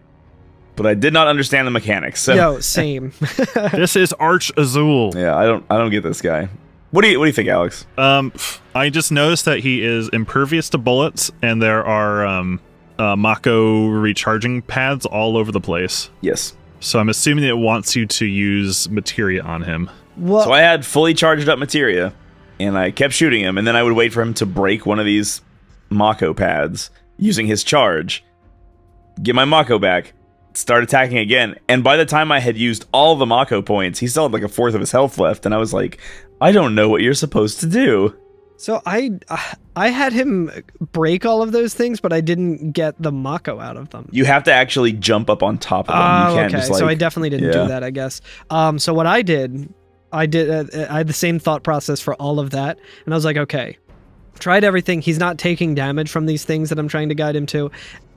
but I did not understand the mechanics. So. Yo, same. This is Arch Azul. Yeah, I don't get this guy. What do you think, Alex? I just noticed that he is impervious to bullets, and there are Mako recharging pads all over the place. Yes. So I'm assuming that it wants you to use materia on him. What? So I had fully charged up materia, and I kept shooting him, and then I would wait for him to break one of these Mako pads using his charge, get my Mako back, start attacking again, and by the time I had used all the Mako points, he still had like a fourth of his health left, and I was like, I don't know what you're supposed to do. So I had him break all of those things, but I didn't get the Mako out of them. You have to actually jump up on top of them. You can't okay. just, like, So I definitely didn't do that, I guess. So what I did, I had the same thought process for all of that, and I was like, okay, tried everything. He's not taking damage from these things that I'm trying to guide him to.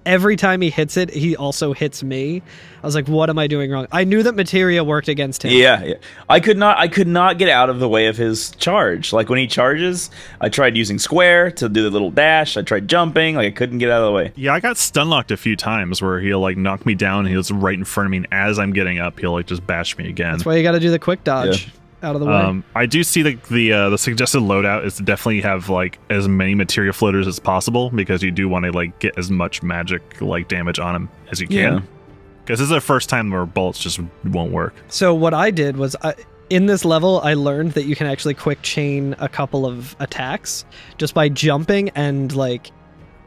Every time he hits it, he also hits me. I was like, what am I doing wrong? I knew that materia worked against him. Yeah. I could not get out of the way of his charge. Like when he charges, I tried using square to do the little dash. I tried jumping, like I couldn't get out of the way. Yeah, I got stun locked a few times where he'll like knock me down and he's right in front of me, and as I'm getting up, he'll like just bash me again. That's why you got to do the quick dodge. Yeah. Out of the way. I do see the suggested loadout is to definitely have like as many materia floaters as possible, because you do want to like get as much magic like damage on him as you can. Because this is the first time where bullets just won't work. So what I did was, in this level, I learned that you can actually quick chain a couple of attacks just by jumping, and like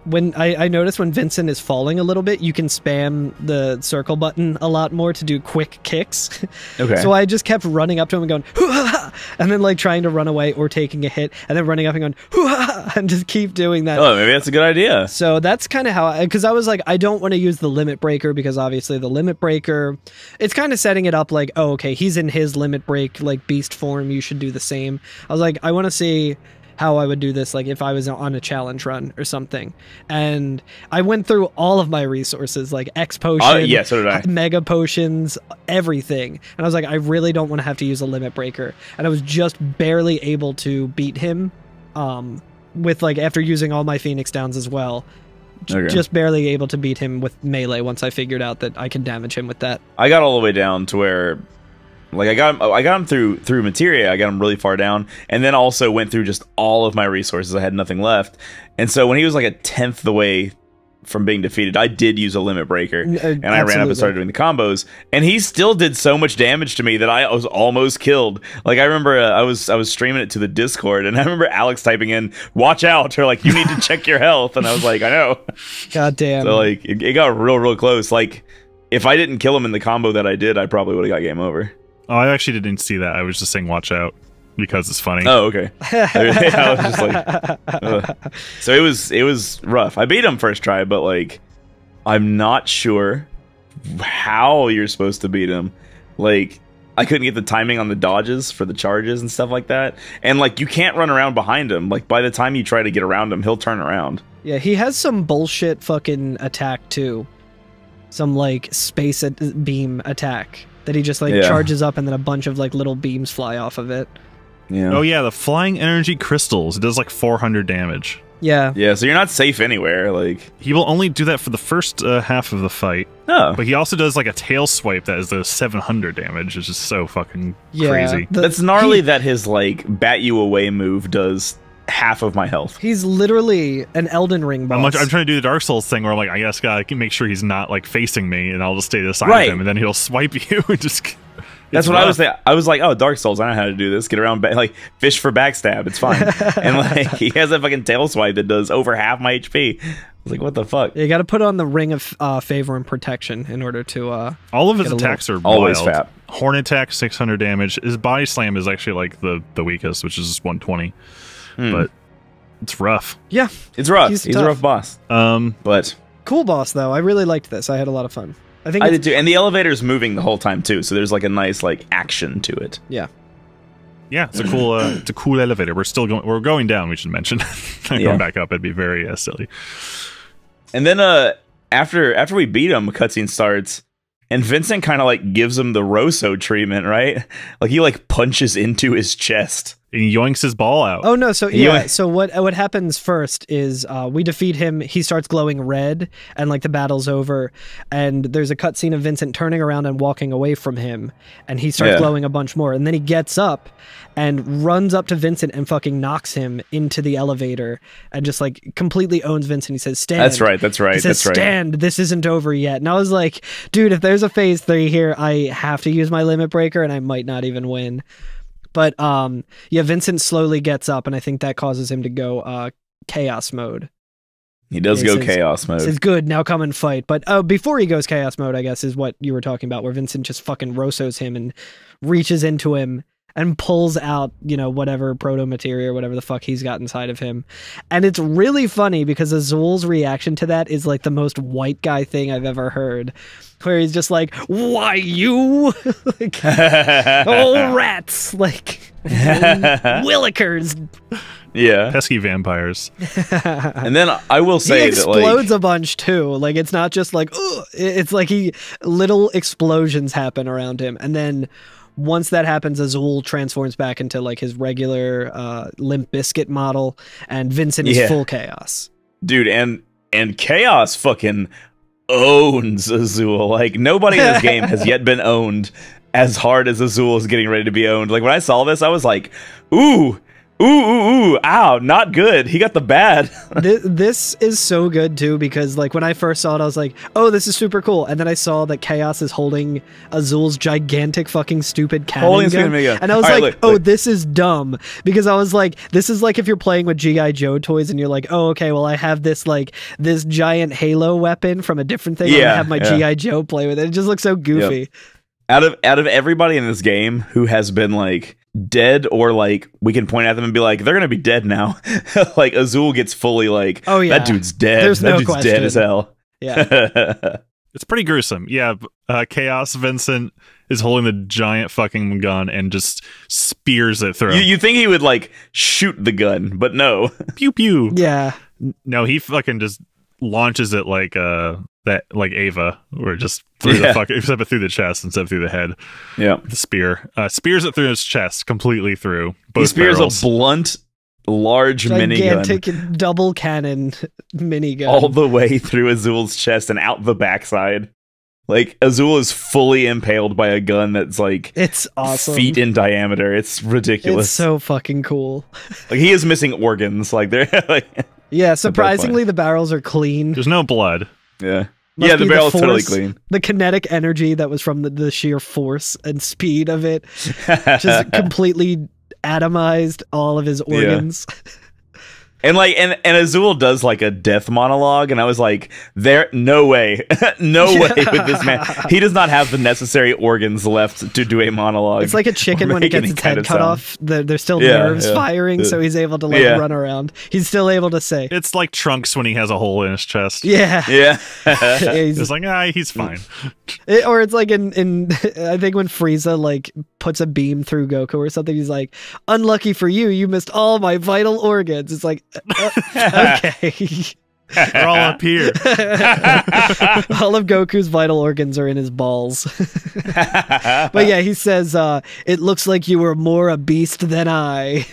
when I noticed when Vincent is falling a little bit, you can spam the circle button a lot more to do quick kicks. Okay. So I just kept running up to him and going, hoo-ha! And then like trying to run away or taking a hit, and then running up and going, hoo-ha! And just keep doing that. Oh, maybe that's a good idea. So that's kind of how, because I was like, I don't want to use the limit breaker, because obviously the limit breaker, it's kind of setting it up like, oh, okay, he's in his limit break, like beast form, you should do the same. I was like, I want to see how I would do this, like if I was on a challenge run or something. And I went through all of my resources, like X potion, yeah, so did I. mega potions, everything. And I was like, I really don't want to have to use a limit breaker. And I was just barely able to beat him with like, after using all my Phoenix Downs as well. Okay. Just barely able to beat him with melee once I figured out that I can damage him with that. I got all the way down to where, like, I got him through materia. I got him really far down, and then also went through just all of my resources. I had nothing left, and so when he was like a 10th the way from being defeated, I did use a limit breaker, and I ran up and started doing the combos, and he still did so much damage to me that I was almost killed. Like I remember I was streaming it to the Discord, and I remember Alex typing in "watch out" or like "you need to check your health," and I was like, I know. God damn. So like it got real close. Like if I didn't kill him in the combo that I did, I probably would have got game over. Oh, I actually didn't see that. I was just saying watch out because it's funny. Oh, okay. I was just like, ugh. So it was rough. I beat him first try, but like I'm not sure how you're supposed to beat him. Like I couldn't get the timing on the dodges for the charges and stuff like that. And like you can't run around behind him. Like by the time you try to get around him, he'll turn around. Yeah, he has some bullshit fucking attack too. Some like space beam attack that he just like charges up, and then a bunch of like little beams fly off of it. Yeah. Oh yeah, the flying energy crystals. It does like 400 damage. Yeah. Yeah, so you're not safe anywhere. Like he will only do that for the first half of the fight. Oh. But he also does like a tail swipe that is the 700 damage. It's just so fucking crazy. That's gnarly that his like bat you away move does half of my health. He's literally an Elden Ring boss. I'm trying to do the Dark Souls thing where I'm like, I guess gotta make sure he's not like facing me, and I'll just stay to the side of him, and then he'll swipe you and just. That's what I was thinking. I was like, oh, Dark Souls, I know how to do this. Get around, like fish for backstab. It's fine. And like he has a fucking tail swipe that does over half my HP. I was like, what the fuck? You got to put on the Ring of Favor and Protection in order to. All of his attacks are always wild. fat. Horn attack 600 damage. His body slam is actually like the weakest, which is 120. But it's rough. Yeah, it's rough. He's a rough boss. But cool boss though. I really liked this. I had a lot of fun. I did too, and the elevator's moving the whole time too, so there's like a nice like action to it. Yeah, yeah, it's a cool elevator. We're going down. We should mention. Going back up, it'd be very silly. And then after we beat him, a cutscene starts, and Vincent kind of like gives him the Rosso treatment, right? Like he like punches into his chest. he yoinks his ball out. Oh no, so yeah, so what happens first is we defeat him, he starts glowing red, and like the battle's over, and there's a cutscene of Vincent turning around and walking away from him, and he starts glowing a bunch more, and then he gets up and runs up to Vincent and fucking knocks him into the elevator and just like completely owns Vincent. He says, "Stand." That's right. He says, "Stand. This isn't over yet." And I was like, dude, if there's a phase 3 here, I have to use my limit breaker and I might not even win. But yeah, Vincent slowly gets up, and I think that causes him to go chaos mode. He does go chaos mode. Says, "Good, now come and fight." But before he goes chaos mode, I guess is what you were talking about, where Vincent just fucking Rosos him and reaches into him and pulls out, you know, whatever proto-materia or whatever the fuck he's got inside of him. And it's really funny because Azul's reaction to that is like the most white guy thing I've ever heard. Where he's just like, "Why you?" Like, "Oh, rats!" Like, willikers. Yeah. Pesky vampires. And then I will say he explodes a bunch too. Like, it's not just like, ugh. It's like little explosions happen around him. And then once that happens, Azul transforms back into like his regular Limp Bizkit model, and Vincent is full chaos. Dude, and chaos fucking owns Azul. Like, nobody in this game has yet been owned as hard as Azul is getting ready to be owned. Like, when I saw this, I was like, ooh, ow, not good. He got the bad. This is so good too, because like when I first saw it, I was like, oh, this is super cool. And then I saw that Chaos is holding Azul's gigantic fucking stupid cannon gun. And I was like, look. This is dumb. Because I was like, this is like if you're playing with G.I. Joe toys and you're like, oh, okay, well, I have this like this giant Halo weapon from a different thing. Yeah, I have my G.I. Joe play with it. It just looks so goofy. Out of everybody in this game who has been like dead, or like we can point at them and be like, they're gonna be dead now. Like Azul gets fully like, oh yeah, that dude's dead. There's that no dude's question. Dead as hell. Yeah. It's pretty gruesome. Yeah, Chaos Vincent is holding the giant fucking gun and just spears it through. You think he would like shoot the gun, but no. Pew pew. Yeah. No, he fucking just launches it like that, like Ava, or just through the fucking, except through the chest instead of through the head. Yeah, the spear spears it through his chest, completely through. Both he spears barrels. A blunt, large gigantic minigun, double cannon minigun, all the way through Azul's chest and out the backside. Like Azul is fully impaled by a gun that's like it's awesome feet in diameter. It's ridiculous. It's so fucking cool. Like he is missing organs. Like they're like yeah. Surprisingly, the barrels are clean. There's no blood. Yeah. Yeah, the barrel's totally clean. The kinetic energy that was from the sheer force and speed of it just completely atomized all of his organs. Yeah. And like and Azul does like a death monologue, and I was like, no way. No way with this man. He does not have the necessary organs left to do a monologue. It's like a chicken when it gets its head cut off. There's still nerves firing, so he's able to like run around. He's still able to say. It's like Trunks when he has a hole in his chest. Yeah. Yeah. It's like, he's fine. Or it's like in I think when Frieza like puts a beam through Goku or something, he's like, unlucky for you, you missed all my vital organs. It's like, okay. They're all up here. All of Goku's vital organs are in his balls. But yeah, he says, it looks like you were more a beast than I.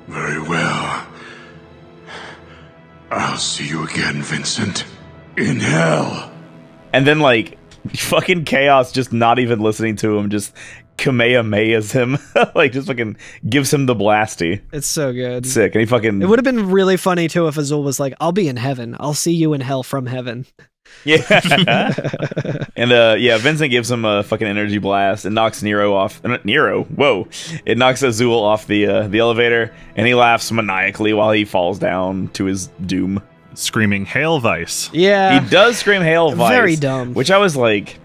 Very well. I'll see you again, Vincent. In hell. And then like fucking Chaos just not even listening to him, just Kamehamehas him. Like just fucking gives him the blasty. It's so good. Sick. And he fucking... It would have been really funny too if Azul was like, I'll be in heaven. I'll see you in hell from heaven. Yeah. And yeah, Vincent gives him a fucking energy blast and knocks Nero off. Nero? Whoa. It knocks Azul off the elevator, and he laughs maniacally while he falls down to his doom. Screaming Hail Vice. Yeah. He does scream Hail Vice. Very dumb. Which I was like,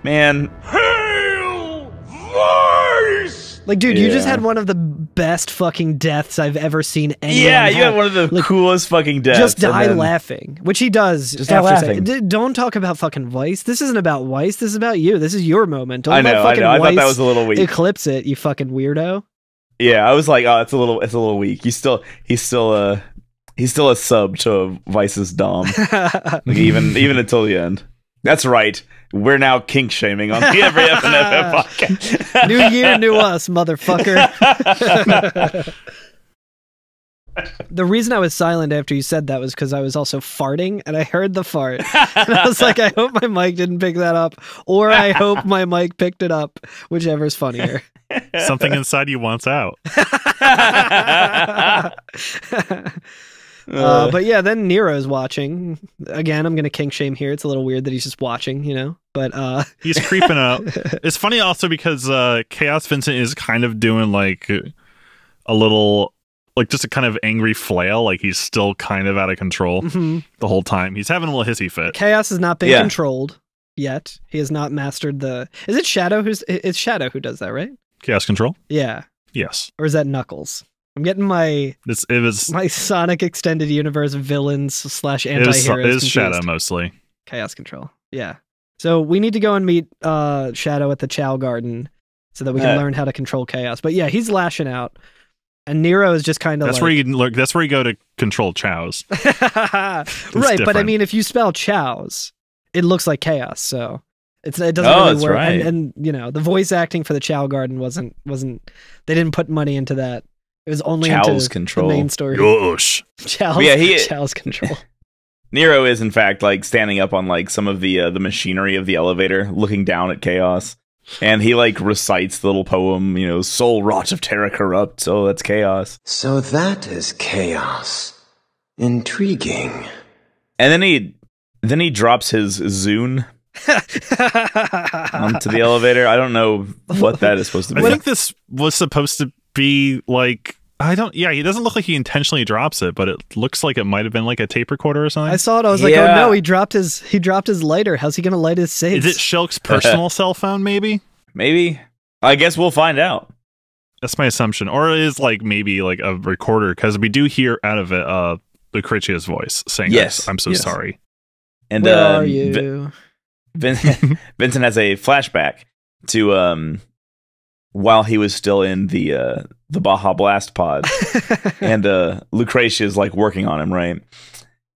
man. Hail Vice! Like, dude, you just had one of the best fucking deaths I've ever seen anyone Yeah, you have. had one of the coolest fucking deaths. Just die laughing, which he does. Just die laughing. Don't talk about fucking Vice. This isn't about Vice. This is about you. This is your moment. Don't I know. I thought that was a little weak. Eclipse it, you fucking weirdo. Yeah, I was like, oh, it's a little weak. He's still a sub to Vice's dom. Like, even until the end. That's right. We're now kink shaming on the Every FNFF podcast. New year, new us, motherfucker. The reason I was silent after you said that was because I was also farting, and I heard the fart. And I was like, I hope my mic didn't pick that up, or I hope my mic picked it up, whichever's funnier. Something inside you wants out. But yeah, then Nero's watching. Again, I'm going to kink shame here. It's a little weird that he's just watching, you know? But he's creeping up. It's funny also because Chaos Vincent is kind of doing like a little... like just a kind of angry flail, like he's still kind of out of control the whole time. He's having a little hissy fit. Chaos has not been controlled yet. He has not mastered the... Is it Shadow it's Shadow who does that, right? Chaos control? Yeah. Yes. Or is that Knuckles? I'm getting my my Sonic Extended Universe villains / anti-heroes It is Shadow mostly. Chaos control. Yeah. So we need to go and meet Shadow at the Chow Garden so that we can learn how to control Chaos. But yeah, he's lashing out. And Nero is just kind of that's like... where you can look. That's where you go to control Chows. Right, different. but I mean, if you spell Chows, it looks like Chaos, so it doesn't Oh, really that's work. right. And you know, the voice acting for the Chow Garden wasn't. They didn't put money into that. It was only Chow's into control. the main story. Gosh. Chow's control. Nero is in fact like standing up on like some of the machinery of the elevator, looking down at Chaos. And he like recites the little poem, you know, soul rot of terror corrupt. So that's Chaos. So that is Chaos. Intriguing. And then he drops his Zune onto the elevator. I don't know what that is supposed to be. I think this was supposed to be like he doesn't look like he intentionally drops it, but it looks like it might have been like a tape recorder or something. I saw it. I was like, oh no, he dropped his lighter. How's he gonna light his cigs? Is it Shulk's personal cell phone? Maybe. I guess we'll find out. That's my assumption, or it is like maybe like a recorder because we do hear out of it Lucretia's voice saying, "Yes, I'm so sorry." And where are you? Vincent has a flashback to while he was still in the Baja Blast pod, and Lucretia is like working on him, right?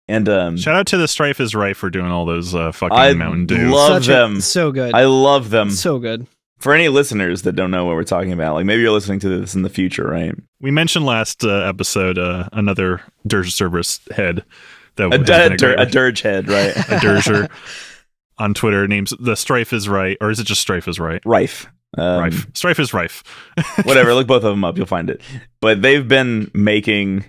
And shout out to the Strife is Right for doing all those fucking Mountain Dew. Love them. So good. I love them. So good. For any listeners that don't know what we're talking about, like maybe you're listening to this in the future, right? We mentioned last episode another Dirge of Cerberus head. A Dirge head, right? A Dirger on Twitter names the Strife is Right, or is it just Strife is Right? Rife. Rife. Strife is Rife. Whatever, look both of them up, you'll find it. But they've been making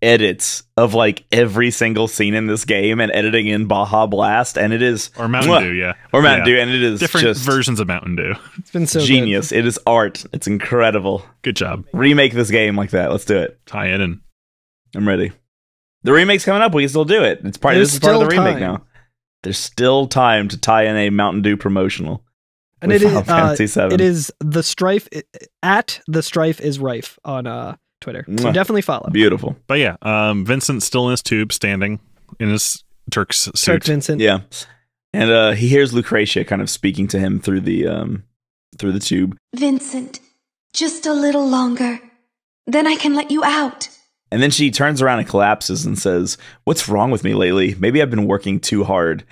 edits of like every single scene in this game and editing in Baja Blast, and it is or Mountain Dew, yeah, or Mountain Dew, and it is different just versions of Mountain Dew. It's been so genius. Good. It is art. It's incredible. Good job. Remake this game like that. Let's do it. Tie it in. I'm ready. The remake's coming up. We can still do it. It's part. This is part of the remake now. There's still time to tie in a Mountain Dew promotional. And it is the Strife at the Strife is Rife on Twitter. So definitely follow. Beautiful. But yeah, Vincent's still in his tube, standing in his Turk's suit. Turk Vincent. Yeah, and he hears Lucretia kind of speaking to him through the tube. Vincent, just a little longer, then I can let you out. And then she turns around and collapses and says, "What's wrong with me lately? Maybe I've been working too hard."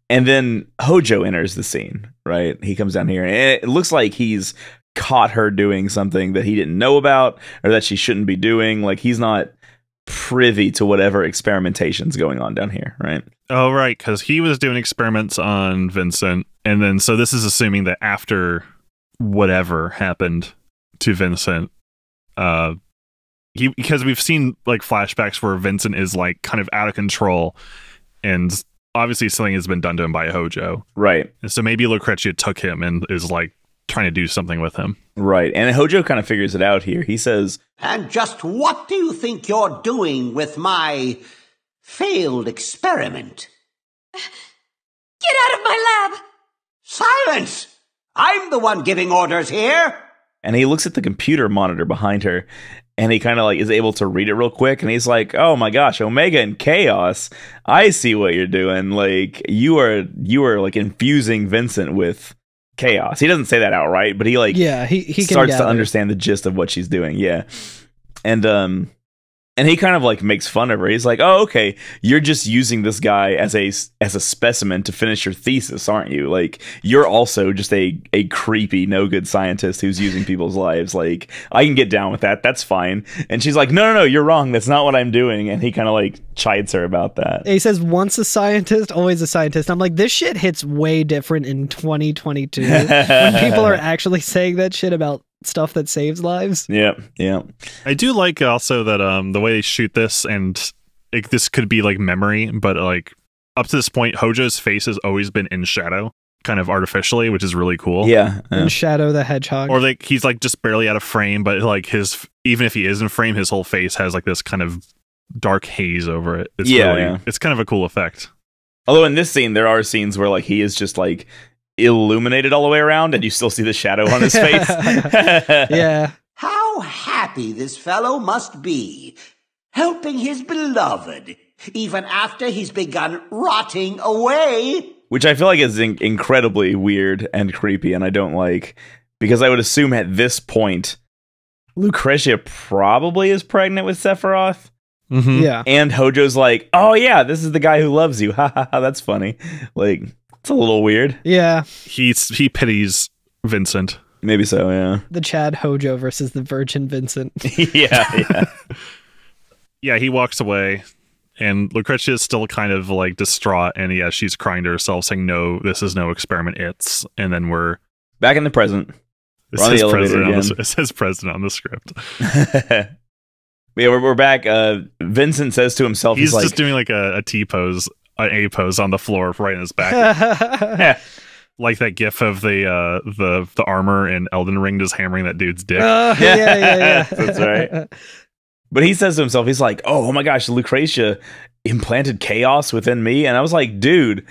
And then Hojo enters the scene, right? He comes down here, and it looks like he's caught her doing something that he didn't know about or that she shouldn't be doing. Like, he's not privy to whatever experimentation's going on down here, right? Oh, right, because he was doing experiments on Vincent, and then so this is assuming that after whatever happened to Vincent, because we've seen like flashbacks where Vincent is like kind of out of control, and obviously something has been done to him by Hojo, right? And so maybe Lucretia took him and is like trying to do something with him, right? And Hojo kind of figures it out here. He says, "And just what do you think you're doing with my failed experiment?" Get out of my lab! Silence! I'm the one giving orders here. And he looks at the computer monitor behind her, and he kind of like is able to read it real quick, and he's like, "Oh my gosh, Omega and Chaos! I see what you're doing. Like you are like infusing Vincent with chaos." He doesn't say that outright, but he like he starts can to understand the gist of what she's doing. Yeah, and And he kind of like makes fun of her. He's like, "Oh, okay, you're just using this guy as a specimen to finish your thesis, aren't you? Like, you're also just a creepy, no good scientist who's using people's lives. Like, I can get down with that. That's fine." And she's like, "No, you're wrong. That's not what I'm doing." And he kind of like chides her about that. He says, "Once a scientist, always a scientist." I'm like, this shit hits way different in 2022 when people are actually saying that shit about stuff that saves lives. Yeah. I do like also that the way they shoot this, and this could be like memory, but like up to this point, Hojo's face has always been in shadow, kind of artificially, which is really cool. Yeah. And Shadow the Hedgehog. Or like he's like just barely out of frame, but like even if he is in frame, his whole face has like this kind of dark haze over it. It's it's kind of a cool effect. Although in this scene, there are scenes where like he is just like illuminated all the way around and you still see the shadow on his face. Yeah. How happy this fellow must be, helping his beloved, even after he's begun rotting away. Which I feel like is incredibly weird and creepy, and I don't like, because I would assume at this point, Lucretia probably is pregnant with Sephiroth. Mm-hmm. Yeah. And Hojo's like, "Oh yeah, this is the guy who loves you." Ha ha ha, that's funny. Like, it's a little weird. Yeah. He pities Vincent. Maybe so, yeah. The Chad Hojo versus the Virgin Vincent. Yeah. Yeah, he walks away, and Lucretia is still kind of like distraught, and she's crying to herself, saying, "No, this is no experiment, it's..." And then we're back in the present. It says president on the script. Yeah, we're back. Vincent says to himself, he's like, just doing like a T pose, an A pose on the floor right in his back. Like that gif of the armor in Elden Ring just hammering that dude's dick. Yeah. That's right. But he says to himself, he's like, oh my gosh, Lucretia implanted chaos within me. And I was like, dude,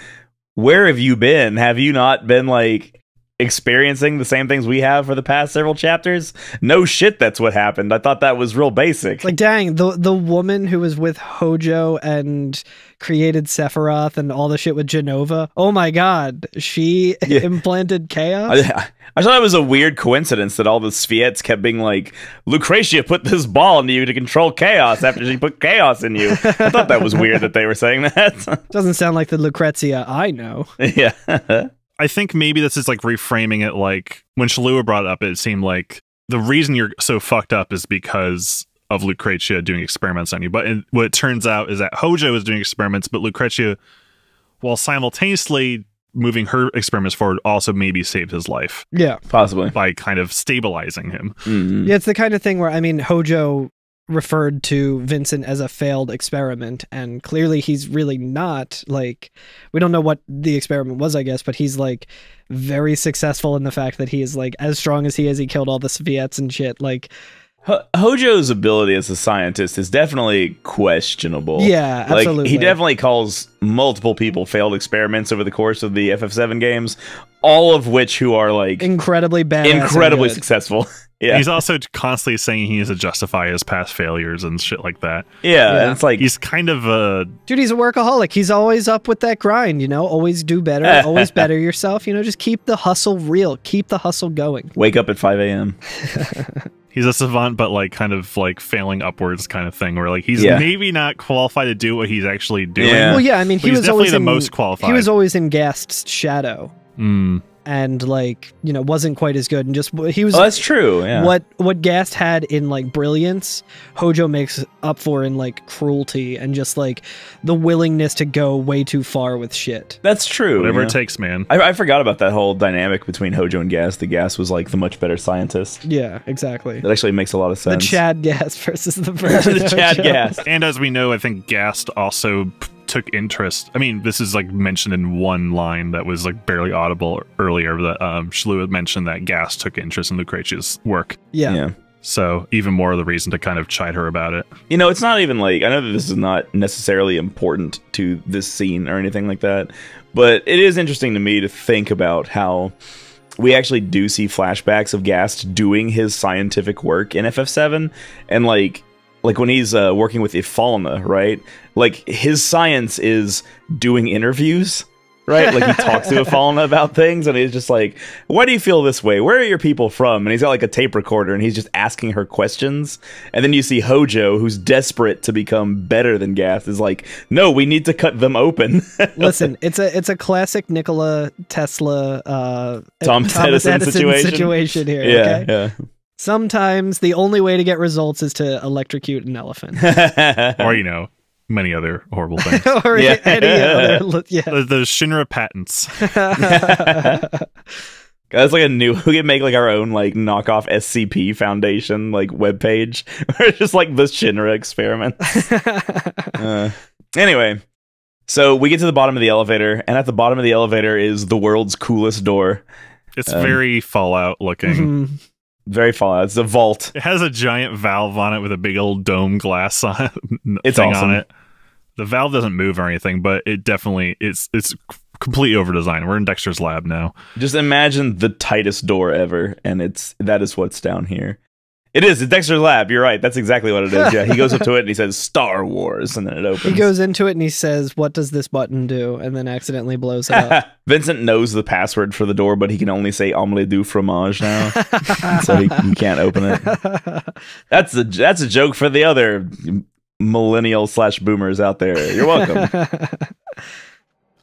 where have you been? Have you not been like experiencing the same things we have for the past several chapters? No shit, that's what happened. I thought that was real basic. Like, dang, the woman who was with Hojo and created Sephiroth and all the shit with Genova, oh my god, she implanted chaos? I thought it was a weird coincidence that all the Sviets kept being like, Lucretia put this ball into you to control chaos after she put chaos in you. I thought that was weird that they were saying that. Doesn't sound like the Lucrezia I know. Yeah. I think maybe this is like reframing it, like when Shalua brought it up, it seemed like the reason you're so fucked up is because of Lucretia doing experiments on you. But what it turns out is that Hojo is doing experiments, but Lucretia, while simultaneously moving her experiments forward, also maybe saved his life. Yeah. Possibly. By kind of stabilizing him. Mm-hmm. Yeah, it's the kind of thing where, I mean, Hojo referred to Vincent as a failed experiment, and clearly he's really not. Like, we don't know what the experiment was, I guess, but he's like very successful in the fact that he is like as strong as he is. He killed all the Soviets and shit. Like, Hojo's ability as a scientist is definitely questionable. Yeah, absolutely. Like, he definitely calls multiple people failed experiments over the course of the FF7 games, all of which who are like incredibly bad, incredibly successful. Yeah. He's also constantly saying he needs to justify his past failures and shit like that. Yeah. It's like, he's kind of a dude, he's a workaholic. He's always up with that grind, you know, always do better, always better yourself, you know, just keep the hustle real, keep the hustle going. Wake up at 5 a.m. He's a savant, but like kind of like failing upwards kind of thing, where like he's maybe not qualified to do what he's actually doing. Yeah. Well, yeah, I mean, he was definitely always the most qualified. He was always in Gast's shadow. Mm. And like, you know, wasn't quite as good, and just he was. Oh, that's true. Yeah. What Gast had in like brilliance, Hojo makes up for in like cruelty and just like the willingness to go way too far with shit. That's true. Whatever it takes, man. I forgot about that whole dynamic between Hojo and Gast. The Gast was like the much better scientist. Yeah, exactly. That actually makes a lot of sense. The Chad Gast versus the Virgin the Chad Gast. And as we know, I think Gast also took interest. I mean, this is like mentioned in one line that was like barely audible earlier, that Shalua mentioned that Gast took interest in Lucretia's work. Yeah. So even more of the reason to kind of chide her about it. You know, it's not even like, I know that this is not necessarily important to this scene or anything like that, but it is interesting to me to think about how we actually do see flashbacks of Gast doing his scientific work in FF7, and like when he's working with Ifalna, right? Like, his science is doing interviews right? Like he talks to a Fallen about things, and he's just like, "Why do you feel this way? Where are your people from?" And he's got like a tape recorder, and he's just asking her questions. And then you see Hojo, who's desperate to become better than Gath, is like, "No, we need to cut them open." Listen, it's a classic Nikola Tesla, Thomas Edison situation here. Yeah, okay? yeah. Sometimes the only way to get results is to electrocute an elephant, or many other horrible things. or Yeah. any other. Yeah, The Shinra patents. That's like we could make like our own like knockoff SCP Foundation like webpage where it's just like the Shinra experiment. Anyway, so we get to the bottom of the elevator, and at the bottom of the elevator is the world's coolest door. It's very Fallout looking. Very Fallout. It's a vault. It has a giant valve on it with a big old dome glass on It's thing awesome. on it. The valve doesn't move or anything, but it definitely it's completely over designed. We're in Dexter's lab now. Just imagine the tightest door ever, and that is what's down here. It is. It's Dexter's lab. You're right. That's exactly what it is. Yeah, he goes up to it and he says Star Wars, and then it opens. he goes into it and he says, "What does this button do?" And then accidentally blows it up. Vincent knows the password for the door, but he can only say omelette du fromage now, so he can't open it. That's a joke for the other millennial/boomers out there. You're welcome.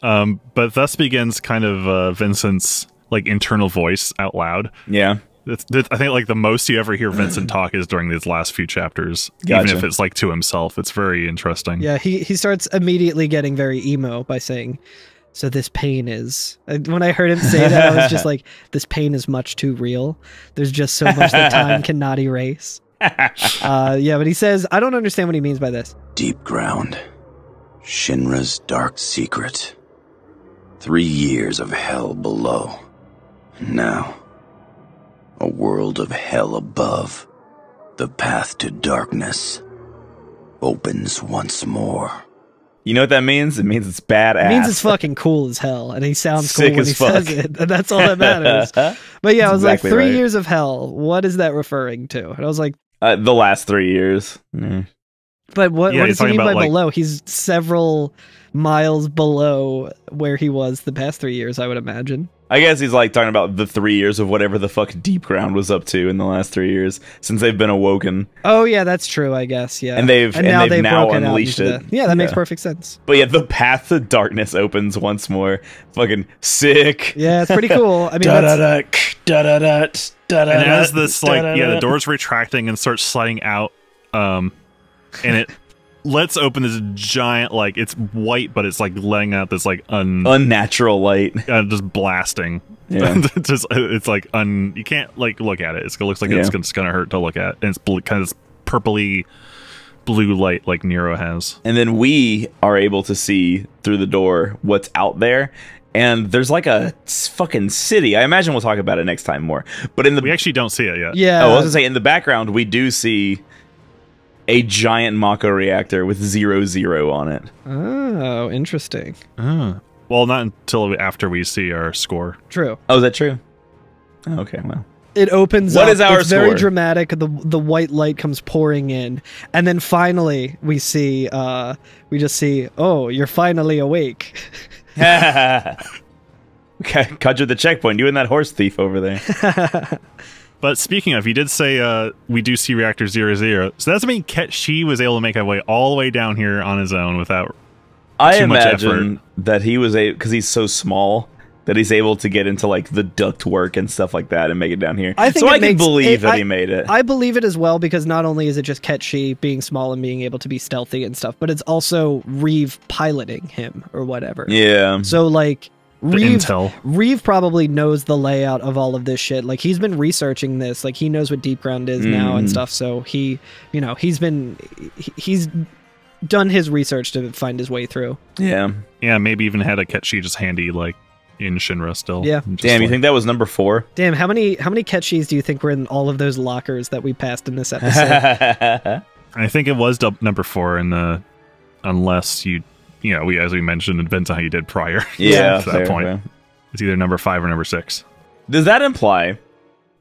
But thus begins kind of Vincent's like internal voice out loud. Yeah. I think like the most you ever hear Vincent talk is during these last few chapters, Gotcha. even if it's like to himself. It's very interesting. Yeah, he starts immediately getting very emo by saying, "So this pain is..." When I heard him say that, I was just like, this pain is much too real. There's just so much that time cannot erase. Yeah, but he says, I don't understand what he means by this. Deep ground. Shinra's dark secret. 3 years of hell below. And now, a world of hell above. The path to darkness opens once more. You know what that means? It means it's badass. It means it's fucking cool as hell, and he sounds Sick cool when as he fuck. says it, and that's all that matters. But yeah, I was exactly like, 3 right. years of hell, what is that referring to? And I was like, The last 3 years. but what Yeah, does he's he talking mean by about, like- below? He's several miles below where he was the past 3 years, I would imagine. I guess he's like talking about the 3 years of whatever the fuck Deep Ground was up to in the last 3 years since they've been awoken. Oh yeah, that's true, I guess, yeah. And they've now broken out unleashed into it. Yeah, that makes Yeah. perfect sense. But yeah, the path to darkness opens once more. Fucking sick. Yeah, it's pretty cool. I mean, that's- And as this the door's retracting and starts sliding out, and it lets open this giant, like, it's white, but it's like letting out this like unnatural light, just blasting. Yeah. It's like you can't like look at it. It looks like it's gonna hurt to look at. And it's kind of this purpley blue light like Nero has. And then we are able to see through the door what's out there. And there's like a fucking city. I imagine we'll talk about it next time more. But we actually don't see it yet. Yeah. I was gonna say in the background we do see a giant Mako reactor with 00 on it. Oh, interesting. Well, not until after we see our score. True. Oh, is that true? Oh, okay, well. It opens What up. is our it's very score? dramatic. The white light comes pouring in, and then finally we see we just see, oh, you're finally awake. Okay, conjure the checkpoint. You and that horse thief over there. But speaking of, you did say we do see Reactor 00. So that's mean Ketchi was able to make a way all the way down here on his own without too much imagine effort. that he was because he's so small that he's able to get into like the duct work and stuff like that and make it down here. I think so it I can makes- believe that I- he made it. I believe it as well, because not only is it just Ketchi being small and being able to be stealthy and stuff, but it's also Reeve piloting him or whatever. Yeah. So like intel. Reeve probably knows the layout of all of this shit. Like he's been researching this. Like he knows what Deep Ground is now and stuff. So he's done his research to find his way through. Yeah. Yeah, maybe even had a Ketchi just handy, like in Shinra still. Yeah. Just Damn, you like- think that was number 4? Damn, how many Ketchis do you think were in all of those lockers that we passed in this episode? I think it was number 4 in the, unless as we mentioned, it depends on how you did prior. Yeah, to that fair, point. fair. It's either number 5 or number 6. Does that imply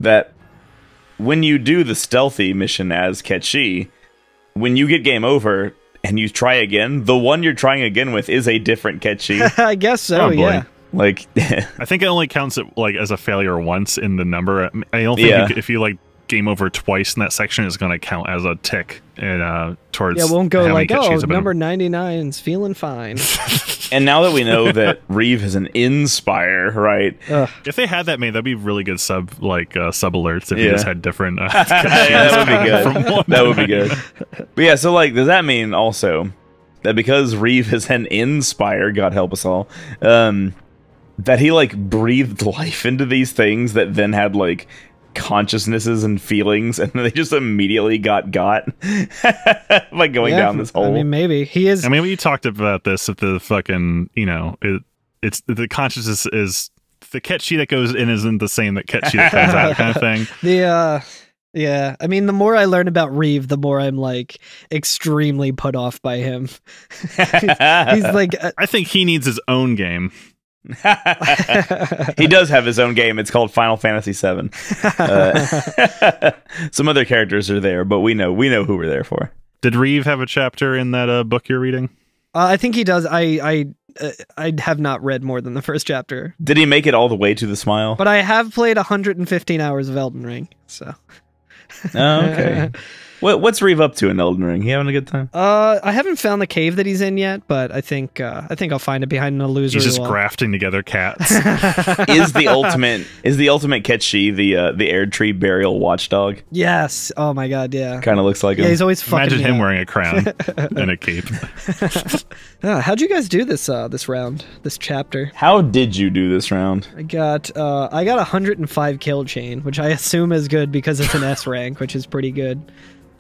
that when you do the stealthy mission as Ketchi, when you get game over, and you try again, the one you're trying again with is a different Ketchi. I guess so, yeah. Like, I think it only counts it like as a failure once in the number. I don't think if you like game over twice in that section, it's going to count as a tick and towards. Yeah, it won't go like, oh, number 99's feeling fine. And now that we know that Reeve is an Inspire, right? If they had that made, that'd be really good sub alerts if you just had different. That would be good. That would be good. But yeah, so like, does that mean also that because Reeve is an Inspire, God help us all, that he like breathed life into these things that then had like consciousnesses and feelings, and they just immediately got by going down this hole? I mean, maybe he is. I mean, we talked about this at the fucking, it's the consciousness is the Ketchi that goes in isn't the same that Ketchi that comes out, kind of thing. Yeah, I mean, the more I learn about Reeve, the more I'm like extremely put off by him. he's like, I think he needs his own game. He does have his own game. It's called Final Fantasy VII. Some other characters are there, but we know who we're there for. Did Reeve have a chapter in that book you're reading? I think he does. I have not read more than the first chapter. Did he make it all the way to the smile? But I have played 115 hours of Elden Ring, so. Oh, okay. What's Reeve up to in Elden Ring? He having a good time? I haven't found the cave that he's in yet, but I think I'll find it behind an illusory He's just wall. grafting together cats. Is the ultimate Ketchi the Air Tree Burial Watchdog? Yes. Oh my god, yeah. Kind of looks like him. Yeah, he's always fucking. Imagine him wearing a crown and a cape. How'd you guys do this round, this chapter? How did you do this round? I got 105 kill chain, which I assume is good because it's an S rank, which is pretty good.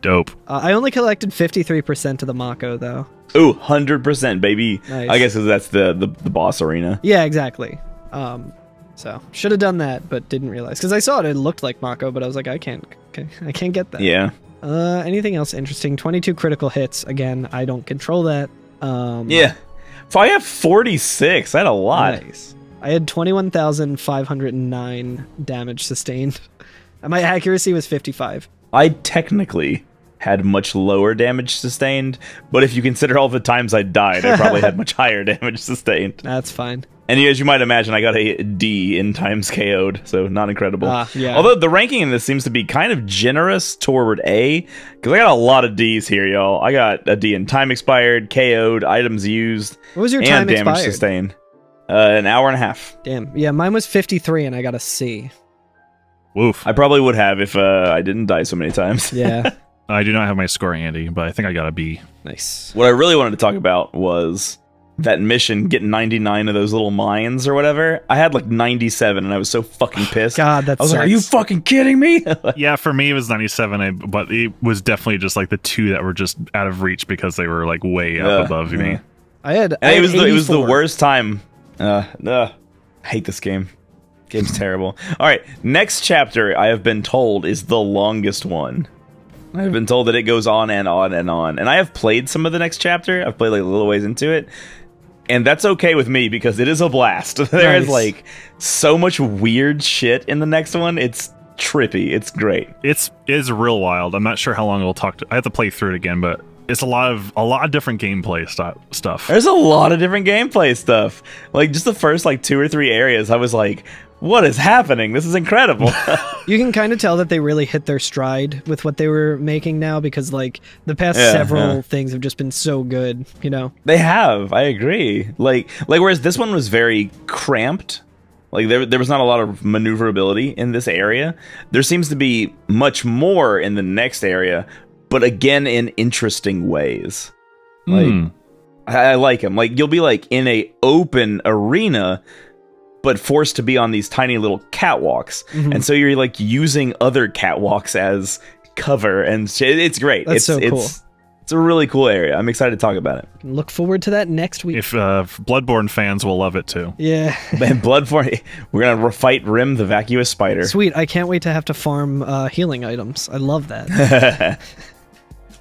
Dope. I only collected 53% of the Mako, though. Ooh, 100%, baby. Nice. I guess that's the boss arena. Yeah, exactly. So should have done that, but didn't realize because I saw it looked like Mako, but I was like, I can't get that. Yeah. Anything else interesting? 22 critical hits. Again, I don't control that. Yeah. So I have 46. I had a lot. Nice. I had 21,509 damage sustained. My accuracy was 55. I technically had much lower damage sustained, but if you consider all the times I died, I probably had much higher damage sustained. That's fine. And as you might imagine, I got a D in times KO'd, so not incredible. Yeah. Although the ranking in this seems to be kind of generous toward A, because I got a lot of Ds here, y'all. I got a D in time expired, KO'd, items used, what was your and time damage expired? Sustained. An hour and a half. Damn. Yeah, mine was 53, and I got a C. Woof. I probably would have if I didn't die so many times. Yeah. I do not have my score handy, but I think I got a B. Nice. What I really wanted to talk about was that mission, getting 99 of those little mines or whatever. I had like 97, and I was so fucking pissed. God, that I was sucks. like, are you fucking kidding me? Yeah, for me it was 97, but it was definitely just like the two that were just out of reach because they were like way up above me. It was the worst time. I hate this game. Game's terrible. All right, next chapter I have been told is the longest one. I've been told that it goes on and on and on. And I have played some of the next chapter. I've played like a little ways into it. And that's okay with me because it is a blast. There is like so much weird shit in the next one. It's trippy. It's great. It is real wild. I'm not sure how long it'll talk. I have to play through it again, but it's a lot of different gameplay stuff. There's a lot of different gameplay stuff. Like just the first like 2 or 3 areas, I was like, what is happening? This is incredible. You can kind of tell that they really hit their stride with what they were making now because like the past several things have just been so good, you know? They have. I agree. Like whereas this one was very cramped, like there was not a lot of maneuverability in this area. There seems to be much more in the next area, but again in interesting ways. Like I like them. Like you'll be like in a open arena, but forced to be on these tiny little catwalks. And so you're like using other catwalks as cover, and it's great. That's so cool. It's a really cool area. I'm excited to talk about it. Look forward to that next week. If Bloodborne fans will love it too. Yeah. Man, Bloodborne, we're going to fight Rim the vacuous spider. Sweet. I can't wait to have to farm healing items. I love that.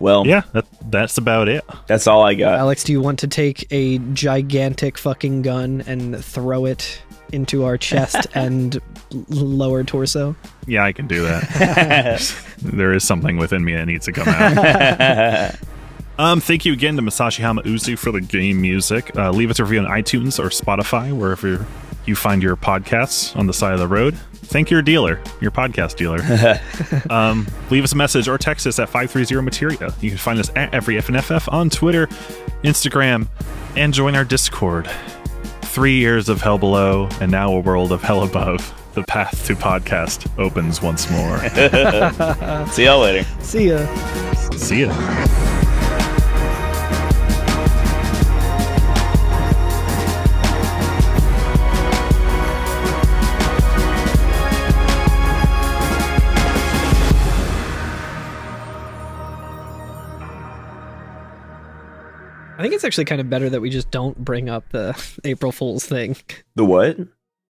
Well, yeah, that's about it. That's all I got. Alex, do you want to take a gigantic fucking gun and throw it into our chest and lower torso? Yeah, I can do that. There is something within me that needs to come out. Thank you again to Masashi Hamauzu for the game music. Leave us a review on iTunes or Spotify, wherever you find your podcasts on the side of the road. Thank your dealer, your podcast dealer. Leave us a message or text us at 530-MATERIA. You can find us at EveryFNFF on Twitter, Instagram, and join our Discord. 3 years of hell below, and now a world of hell above. The path to podcast opens once more. See y'all later. See ya. See ya. I think it's actually kind of better that we just don't bring up the April Fool's thing. The what?